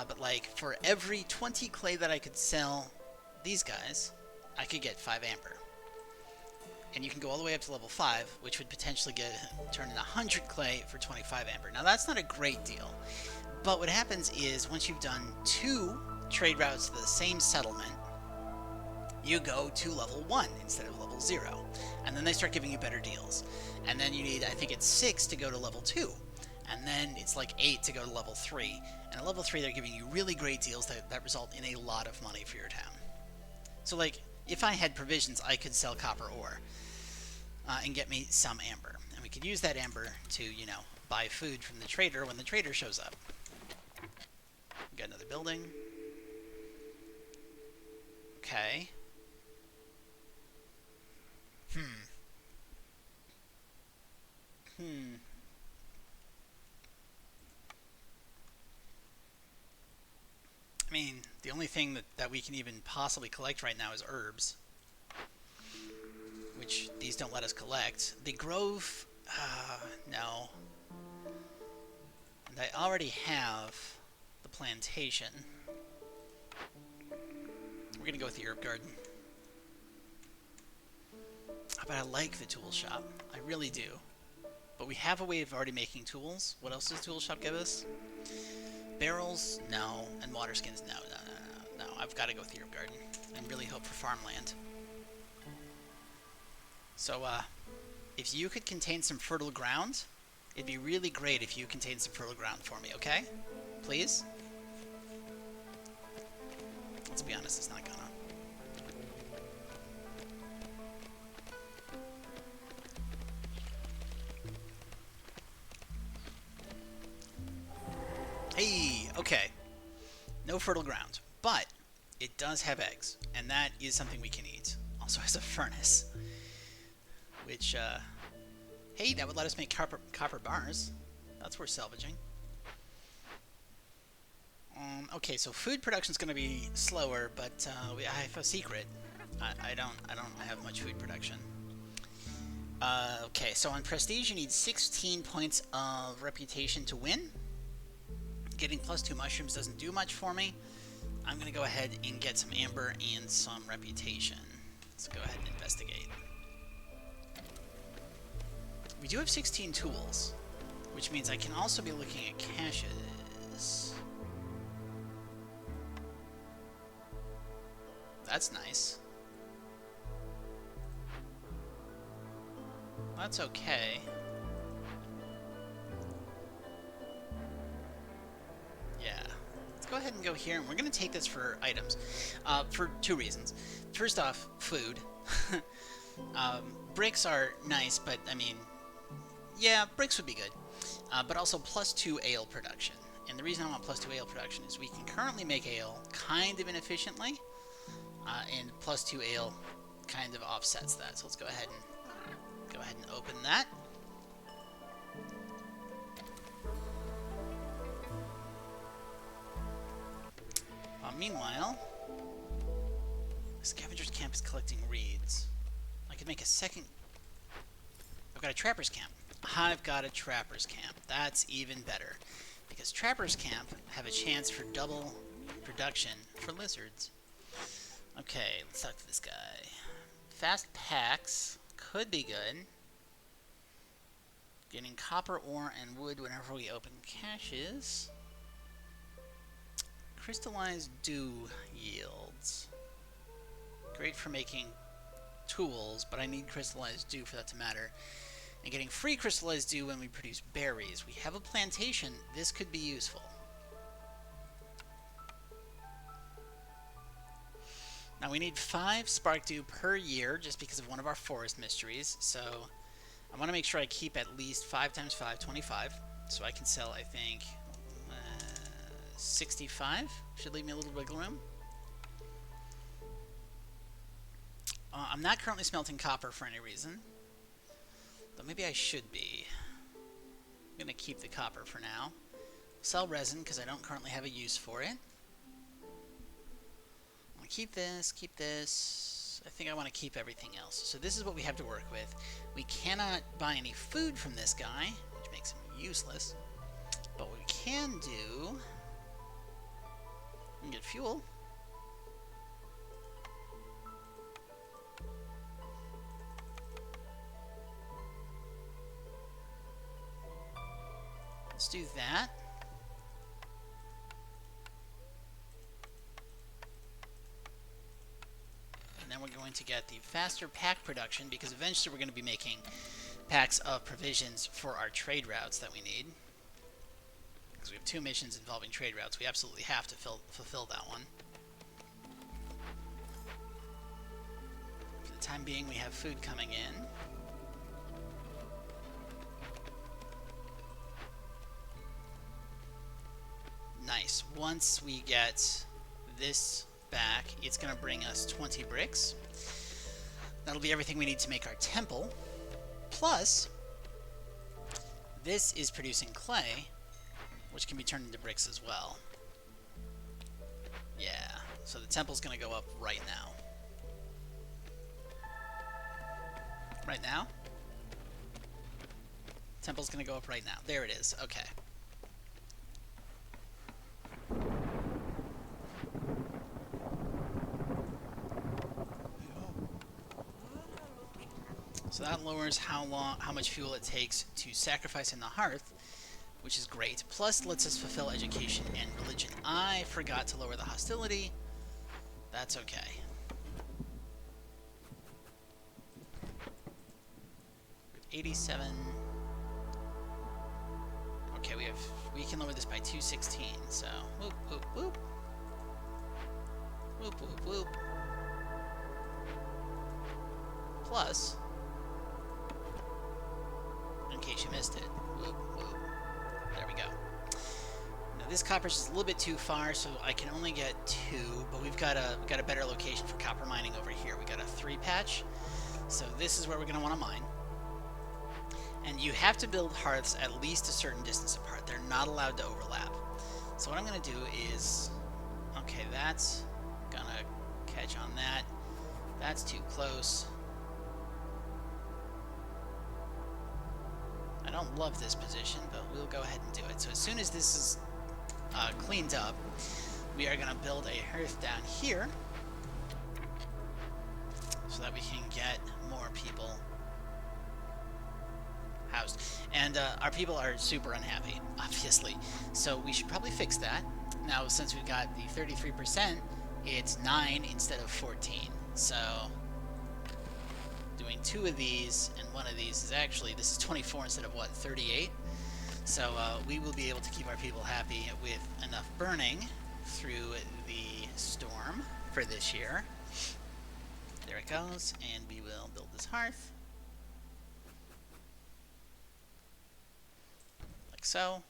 But like, for every 20 clay that I could sell these guys, I could get 5 amber. And you can go all the way up to level 5, which would potentially turn in 100 clay for 25 amber. Now that's not a great deal, but what happens is once you've done 2 trade routes to the same settlement, you go to level 1 instead of level 0. And then they start giving you better deals. And then you need, I think it's 6 to go to level 2. And then it's like 8 to go to level 3. And at level 3 they're giving you really great deals that result in a lot of money for your town. So like, if I had provisions, I could sell copper ore and get me some amber. And we could use that amber to, you know, buy food from the trader when the trader shows up. We got another building. Okay. I mean, the only thing that we can even possibly collect right now is herbs, which these don't let us collect. The grove, no. And I already have the plantation. We're gonna go with the herb garden. But I like the tool shop. I really do. But we have a way of already making tools. What else does tool shop give us? Barrels? No. And water skins? No, no, no, no. No, I've got to go with the herb garden and really hope for farmland. So, if you could contain some fertile ground, it'd be really great if you contain some fertile ground for me, okay? Please? Let's be honest, it's not gonna. Hey, okay. No fertile ground, but it does have eggs, and that is something we can eat. Also has a furnace, which, hey, that would let us make copper bars. That's worth salvaging. Okay, so food production is going to be slower, but I have a secret. I don't have much food production. Okay, so on prestige you need 16 points of reputation to win. Getting +2 mushrooms doesn't do much for me. I'm going to go ahead and get some amber and some reputation. Let's go ahead and investigate. We do have 16 tools, which means I can also be looking at caches. That's nice. That's okay. Yeah. Let's go ahead and go here, and we're going to take this for items. For 2 reasons. First off, food. Bricks are nice, but, I mean, yeah, bricks would be good. But also +2 ale production. And the reason I want +2 ale production is we can currently make ale kind of inefficiently. And +2 ale kind of offsets that. So let's go ahead and open that. Meanwhile, the scavenger's camp is collecting reeds. I could make a second. I've got a trapper's camp. I've got a trapper's camp. That's even better, because trappers camp have a chance for double production for lizards. Okay, let's talk to this guy. Fast packs could be good. Getting copper, ore, and wood whenever we open caches. Crystallized dew yields. Great for making tools, but I need crystallized dew for that to matter. And getting free crystallized dew when we produce berries. We have a plantation. This could be useful. Now we need 5 spark dew per year just because of one of our forest mysteries. So I want to make sure I keep at least 5 times 5, 25. So I can sell, I think, 65. Should leave me a little wiggle room. I'm not currently smelting copper for any reason. Though maybe I should be. I'm going to keep the copper for now. Sell resin because I don't currently have a use for it. I'm going to keep this. I think I want to keep everything else. So this is what we have to work with. We cannot buy any food from this guy, which makes him useless. But what we can do, we can get fuel. Let's do that. And then we're going to get the faster pack production because eventually we're going to be making packs of provisions for our trade routes that we need. Because we have 2 missions involving trade routes. We absolutely have to fulfill that one. For the time being, we have food coming in. Nice. Once we get this back, it's going to bring us 20 bricks. That'll be everything we need to make our temple. Plus, this is producing clay, which can be turned into bricks as well. Yeah, so the temple's going to go up right now. Right now? Temple's going to go up right now. There it is. Okay. So that lowers how much fuel it takes to sacrifice in the hearth, which is great. Plus, lets us fulfill education and religion. I forgot to lower the hostility. that's okay. We're at 87. Okay, we can lower this by 216. So whoop whoop whoop. Whoop whoop whoop. Plus, in case you missed it, whoop whoop. There we go. Now this copper's just a little bit too far, so I can only get 2. But we've got a better location for copper mining over here. We got a 3 patch, so this is where we're gonna want to mine. And you have to build hearths at least a certain distance apart. They're not allowed to overlap. So what I'm gonna do is, okay, that's gonna catch on that. That's too close. I don't love this position, but we'll go ahead and do it. So as soon as this is cleaned up, we are going to build a hearth down here so that we can get more people housed. And our people are super unhappy, obviously. So we should probably fix that. Now, since we've got the 33%, it's 9 instead of 14. So doing 2 of these and 1 of these is actually, this is 24 instead of what, 38? So we will be able to keep our people happy with enough burning through the storm for this year. There it goes, and we will build this hearth. Like so.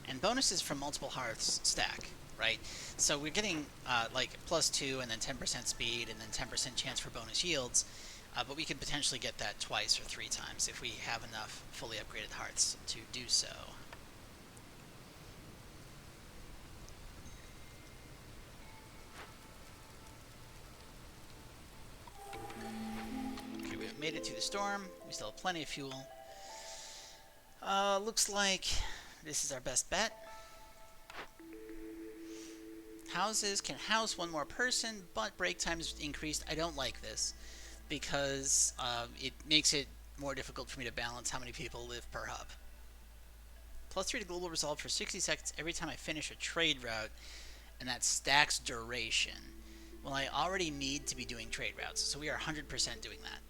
And bonuses from multiple hearths stack, right? So we're getting like +2 and then 10% speed and then 10% chance for bonus yields, but we could potentially get that twice or 3 times if we have enough fully upgraded hearths to do so. Okay, we've made it to the storm. We still have plenty of fuel. Looks like this is our best bet. Houses can house 1 more person, but break time is increased. I don't like this because it makes it more difficult for me to balance how many people live per hub. +3 to global resolve for 60 seconds every time I finish a trade route, and that stacks duration. Well, I already need to be doing trade routes, so we are 100% doing that.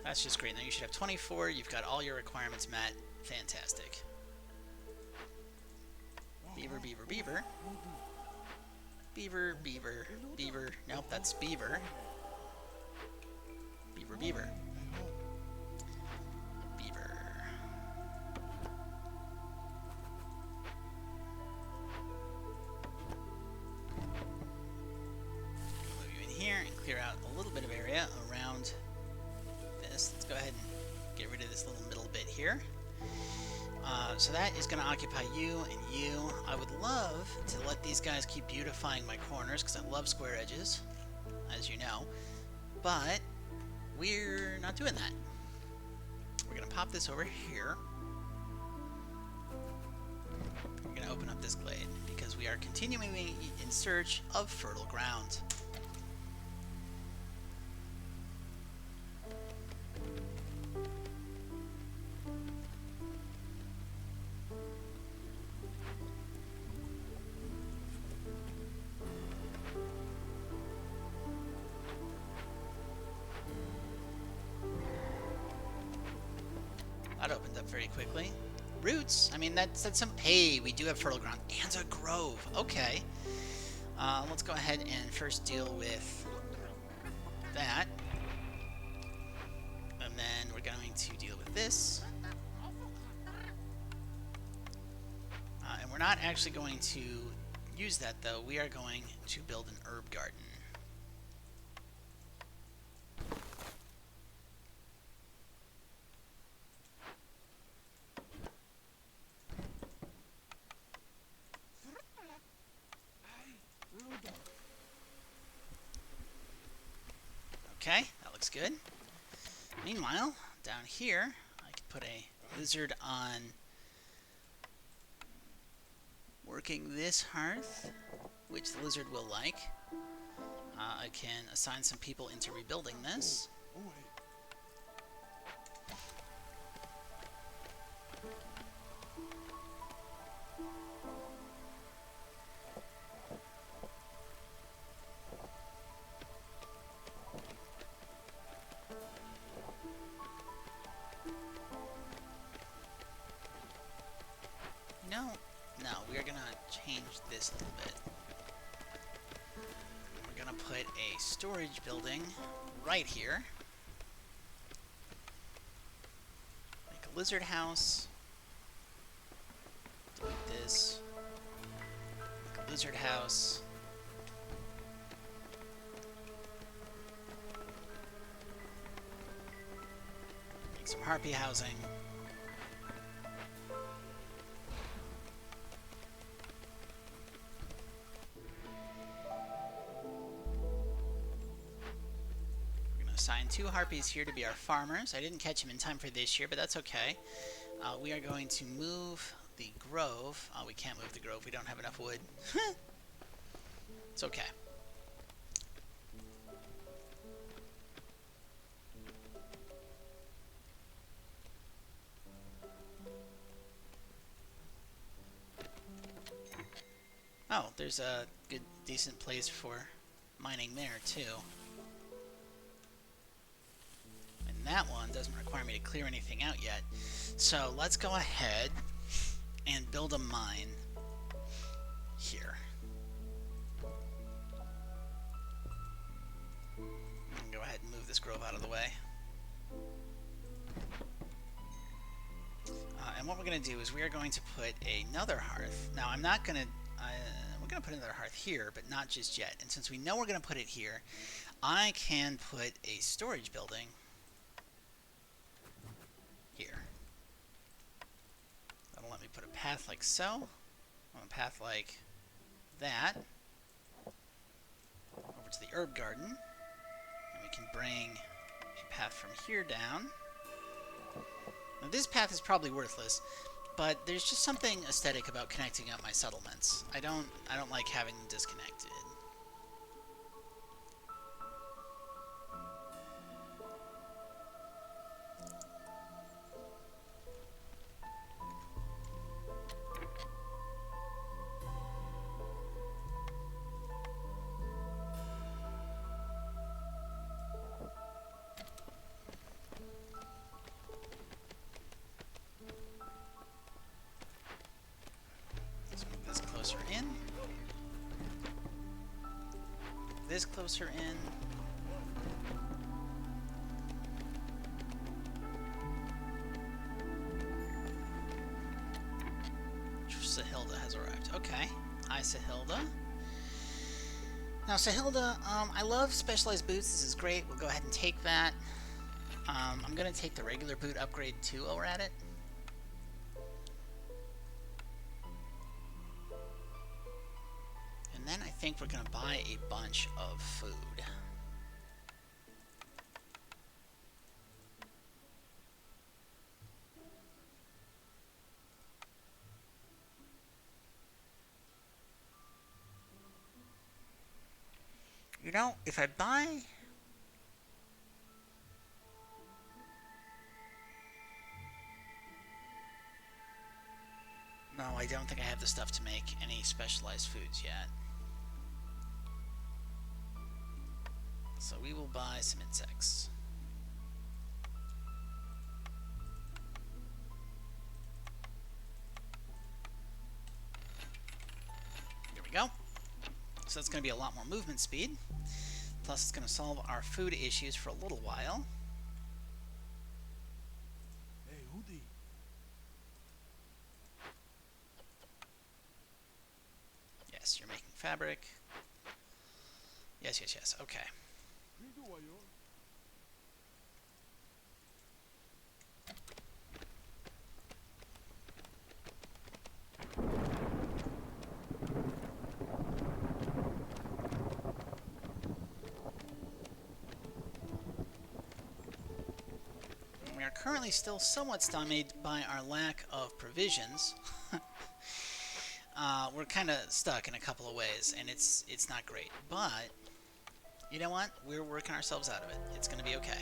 That's just great. Now you should have 24. You've got all your requirements met. Fantastic. Beaver, beaver, beaver. Beaver, beaver, beaver. Nope, that's beaver. Beaver, beaver. Beaver. Move you in here and clear out a little bit of area around this. Let's go ahead and get rid of this little middle bit here. So that is going to occupy you and you. I would love to let these guys keep beautifying my corners because I love square edges, as you know. But we're not doing that. We're going to pop this over here. We're going to open up this glade because we are continuing in search of fertile ground. That opened up very quickly. Roots. I mean, that's some. Hey, we do have fertile ground and a grove. Okay. Let's go ahead and first deal with that, and then we're going to deal with this. And we're not actually going to use that though. We are going to build an herb garden. Okay, that looks good. Meanwhile, down here, I can put a lizard on working this hearth, which the lizard will like. I can assign some people into rebuilding this. this a little bit. We're gonna put a storage building right here. Make a lizard house. Delete this. Make a lizard house. Make some harpy housing. Assign 2 harpies here to be our farmers. I didn't catch them in time for this year, but that's okay. We are going to move the grove. We can't move the grove. We don't have enough wood. It's okay. Oh, there's a good, decent place for mining there, too. That one doesn't require me to clear anything out yet. So let's go ahead and build a mine here. And go ahead and move this grove out of the way. And what we're going to do is we are going to put another hearth. Now I'm not going to... we're going to put another hearth here, but not just yet. And since we know we're going to put it here, I can put a storage building here. That'll let me put a path like so, a path like that, over to the herb garden, and we can bring a path from here down. Now this path is probably worthless, but there's just something aesthetic about connecting up my settlements. I don't like having them disconnected. This closer in. Sahilda has arrived. Okay. Hi, Sahilda. Now, Sahilda, I love specialized boots. This is great. We'll go ahead and take that. I'm going to take the regular boot upgrade too while we're at it. And then I think we're going to buy a bunch of food. You know, if I buy... No, I don't think I have the stuff to make any specialized foods yet. So we will buy some insects. Here we go. So that's going to be a lot more movement speed. Plus it's going to solve our food issues for a little while. Hey, Hudi. Yes, you're making fabric. Yes, yes, yes. Okay. We are currently still somewhat stymied by our lack of provisions. We're kind of stuck in a couple of ways, and it's not great. But you know what? We're working ourselves out of it. It's going to be okay.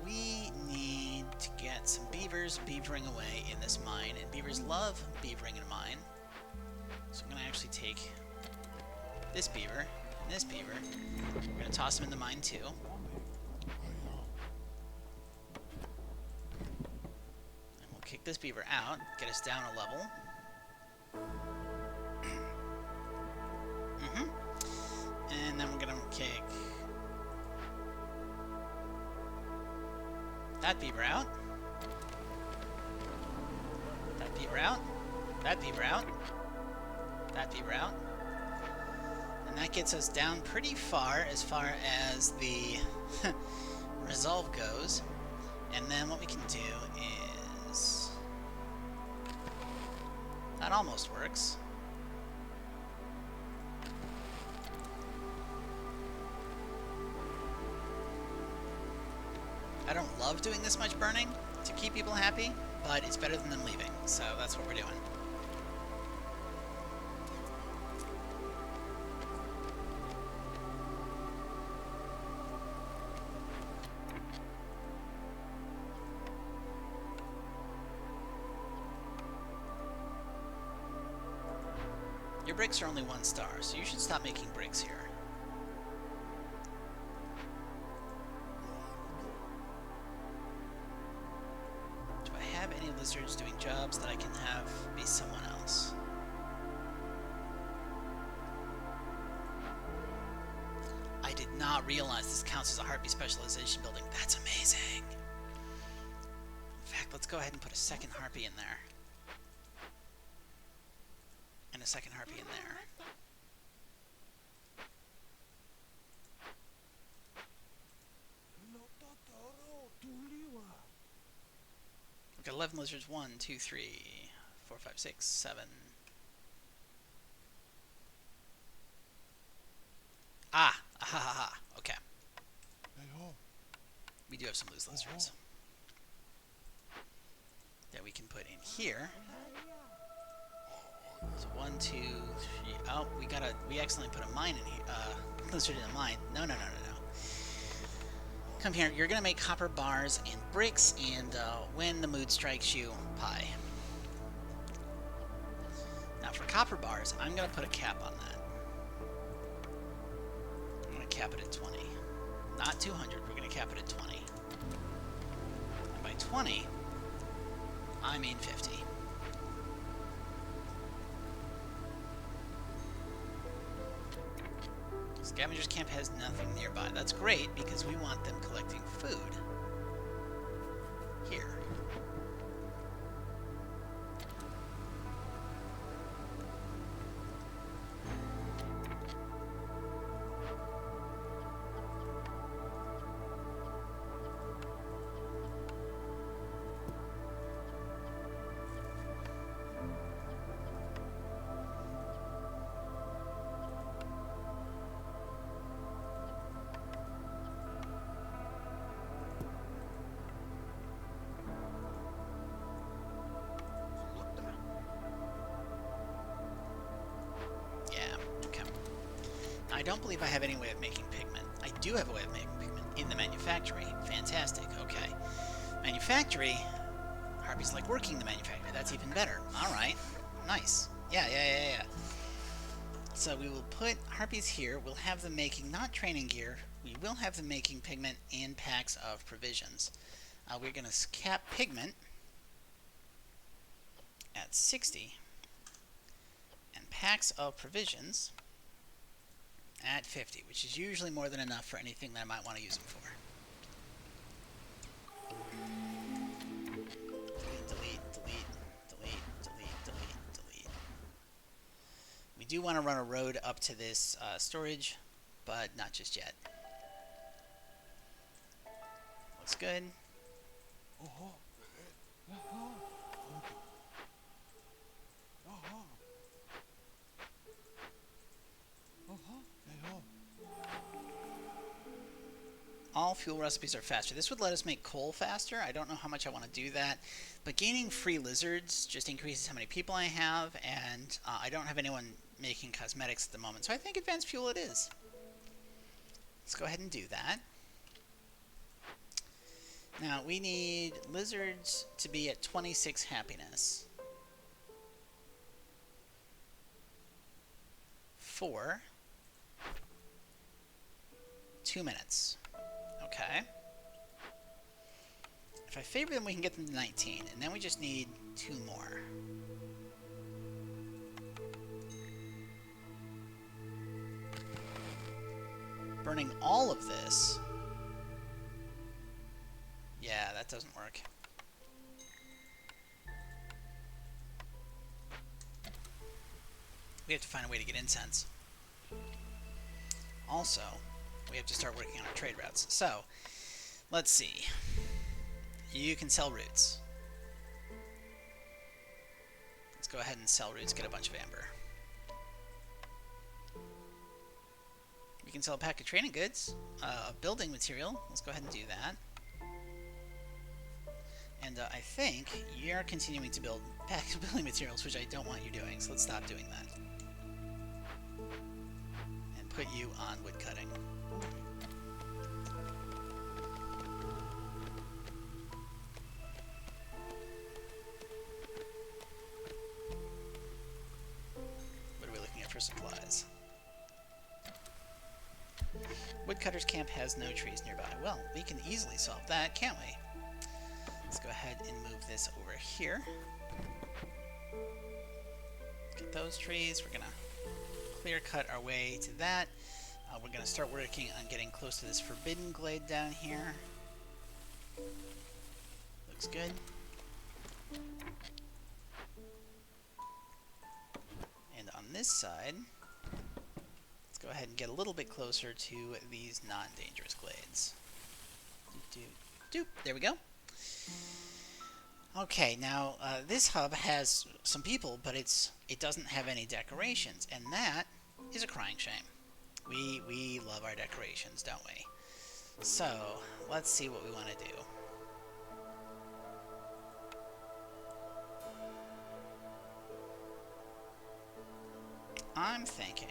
We need to get some beavers beavering away in this mine, and beavers love beavering in a mine. So I'm going to actually take this beaver and this beaver. We're going to toss them in the mine too. And we'll kick this beaver out, get us down a level. and then we're gonna kick that beaver out. That beaver out. That beaver out. That beaver out. And that gets us down pretty far as the resolve goes. And then what we can do is... That almost works. I don't love doing this much burning to keep people happy, but it's better than them leaving, so that's what we're doing. Your bricks are only 1 star, so you should stop making bricks here. Do I have any lizards doing jobs that I can have be someone else? I did not realize this counts as a harpy specialization building. That's amazing. In fact, let's go ahead and put a second harpy in there. And a second harpy in there. We've got 11 lizards. 1, 2, 3, 4, 5, 6, 7. Ah! Ah ha ha ha. Okay. We do have some loose lizards that we can put in here. So 1, 2, 3. Oh, we accidentally put a mine in here. Lizard in a mine. No. Come here. You're gonna make copper bars and bricks, and when the mood strikes you, pie. Now for copper bars, I'm gonna put a cap on that. I'm gonna cap it at 20. Not 200. We're gonna cap it at 20. And by 20, I mean 50. Scavenger's camp has nothing nearby. That's great because we want them collecting food here. I don't believe I have any way of making pigment. I do have a way of making pigment in the manufactory. Fantastic. Okay. Manufactory. Harpies like working the manufactory. That's even better. Alright. Nice. Yeah. So we will put harpies here. We'll have them making, not training gear, we will have them making pigment and packs of provisions. We're going to cap pigment at 60 and packs of provisions at 50, which is usually more than enough for anything that I might want to use them for. Delete. We do want to run a road up to this storage, but not just yet. Looks good. All fuel recipes are faster. This would let us make coal faster. I don't know how much I want to do that, but gaining free lizards just increases how many people I have, and I don't have anyone making cosmetics at the moment, so I think advanced fuel it is. Let's go ahead and do that. Now, we need lizards to be at 26 happiness for 2 minutes. Okay. If I favor them, we can get them to 19, and then we just need 2 more. burning all of this... Yeah, that doesn't work. We have to find a way to get incense. Also, we have to start working on our trade routes. So, let's see. You can sell roots. Let's go ahead and sell roots, get a bunch of amber. We can sell a pack of trading goods, building material. Let's go ahead and do that. And I think you're continuing to build packs of building materials, which I don't want you doing, so let's stop doing that. And put you on woodcutting. What are we looking at for supplies? Woodcutter's camp has no trees nearby. Well, we can easily solve that, can't we? Let's go ahead and move this over here. Get those trees. We're going to clear cut our way to that. We're going to start working on getting close to this forbidden glade down here. Looks good. And on this side, let's go ahead and get a little bit closer to these non-dangerous glades. Doop. There we go. Okay, now this hub has some people, but it doesn't have any decorations, and that is a crying shame. We love our decorations, don't we? So, let's see what we want to do. I'm thinking...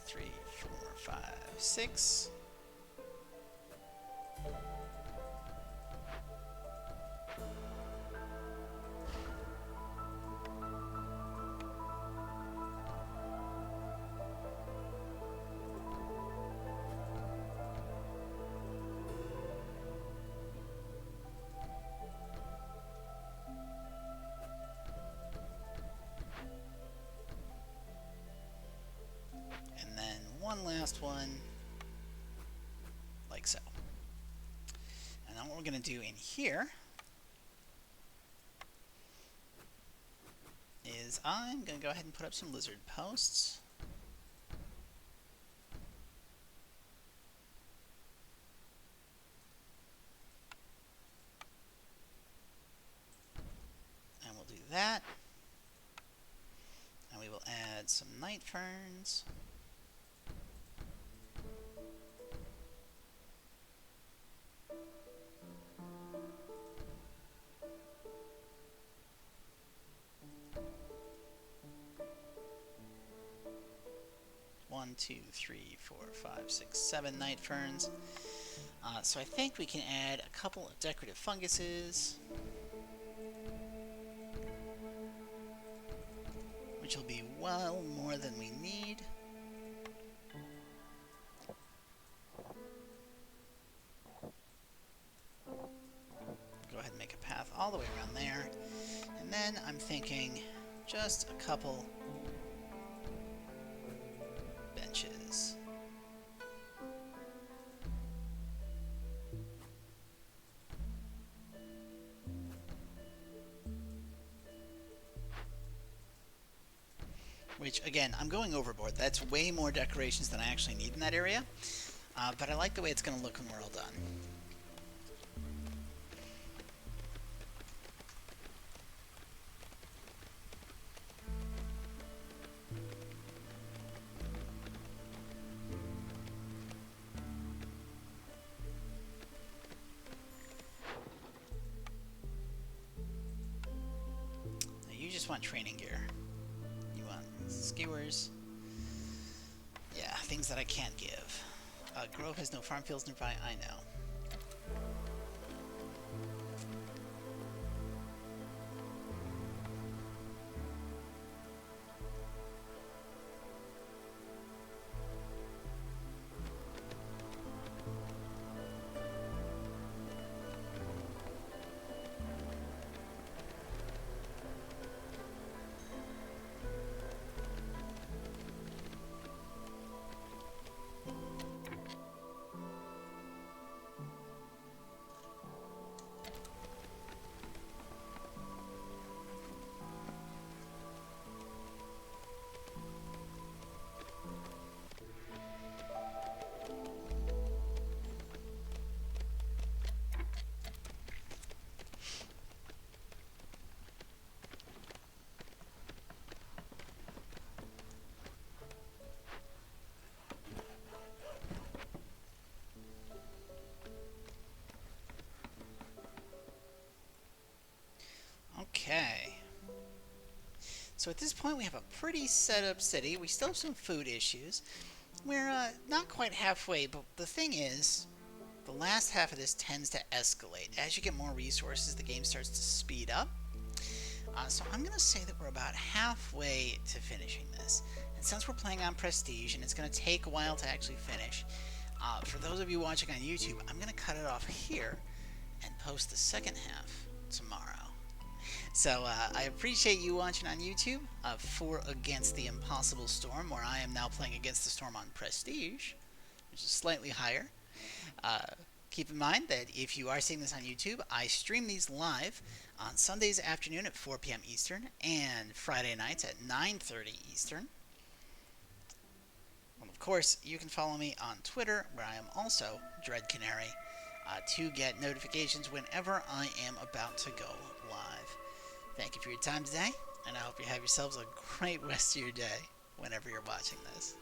3, 4, 5, 6... 1 last one, like so. And then what we're going to do in here is I'm going to go ahead and put up some lizard posts. And we'll do that. And we will add some night ferns. One, 2, 3, 4, 5, 6, 7 night ferns. So I think we can add a couple of decorative funguses, which will be well more than we need. Go ahead and make a path all the way around there. And then I'm thinking just a couple benches. Which, again, I'm going overboard. That's way more decorations than I actually need in that area. But I like the way it's going to look when we're all done. Now you just want training gear. Skewers. Yeah, things that I can't give. Grove has no farm fields nearby, I know. So at this point, we have a pretty set up city. We still have some food issues. We're not quite halfway, but the thing is, the last half of this tends to escalate. As you get more resources, the game starts to speed up. So I'm going to say that we're about halfway to finishing this. And since we're playing on Prestige, and it's going to take a while to actually finish, for those of you watching on YouTube, I'm going to cut it off here and post the second half tomorrow. So I appreciate you watching on YouTube for Against the Impossible Storm, where I am now playing Against the Storm on Prestige, which is slightly higher. Keep in mind that if you are seeing this on YouTube, I stream these live on Sundays afternoon at 4 p.m. Eastern and Friday nights at 9:30 Eastern. Well, of course, you can follow me on Twitter, where I am also Dread Canary, to get notifications whenever I am about to go live. Thank you for your time today, and I hope you have yourselves a great rest of your day whenever you're watching this.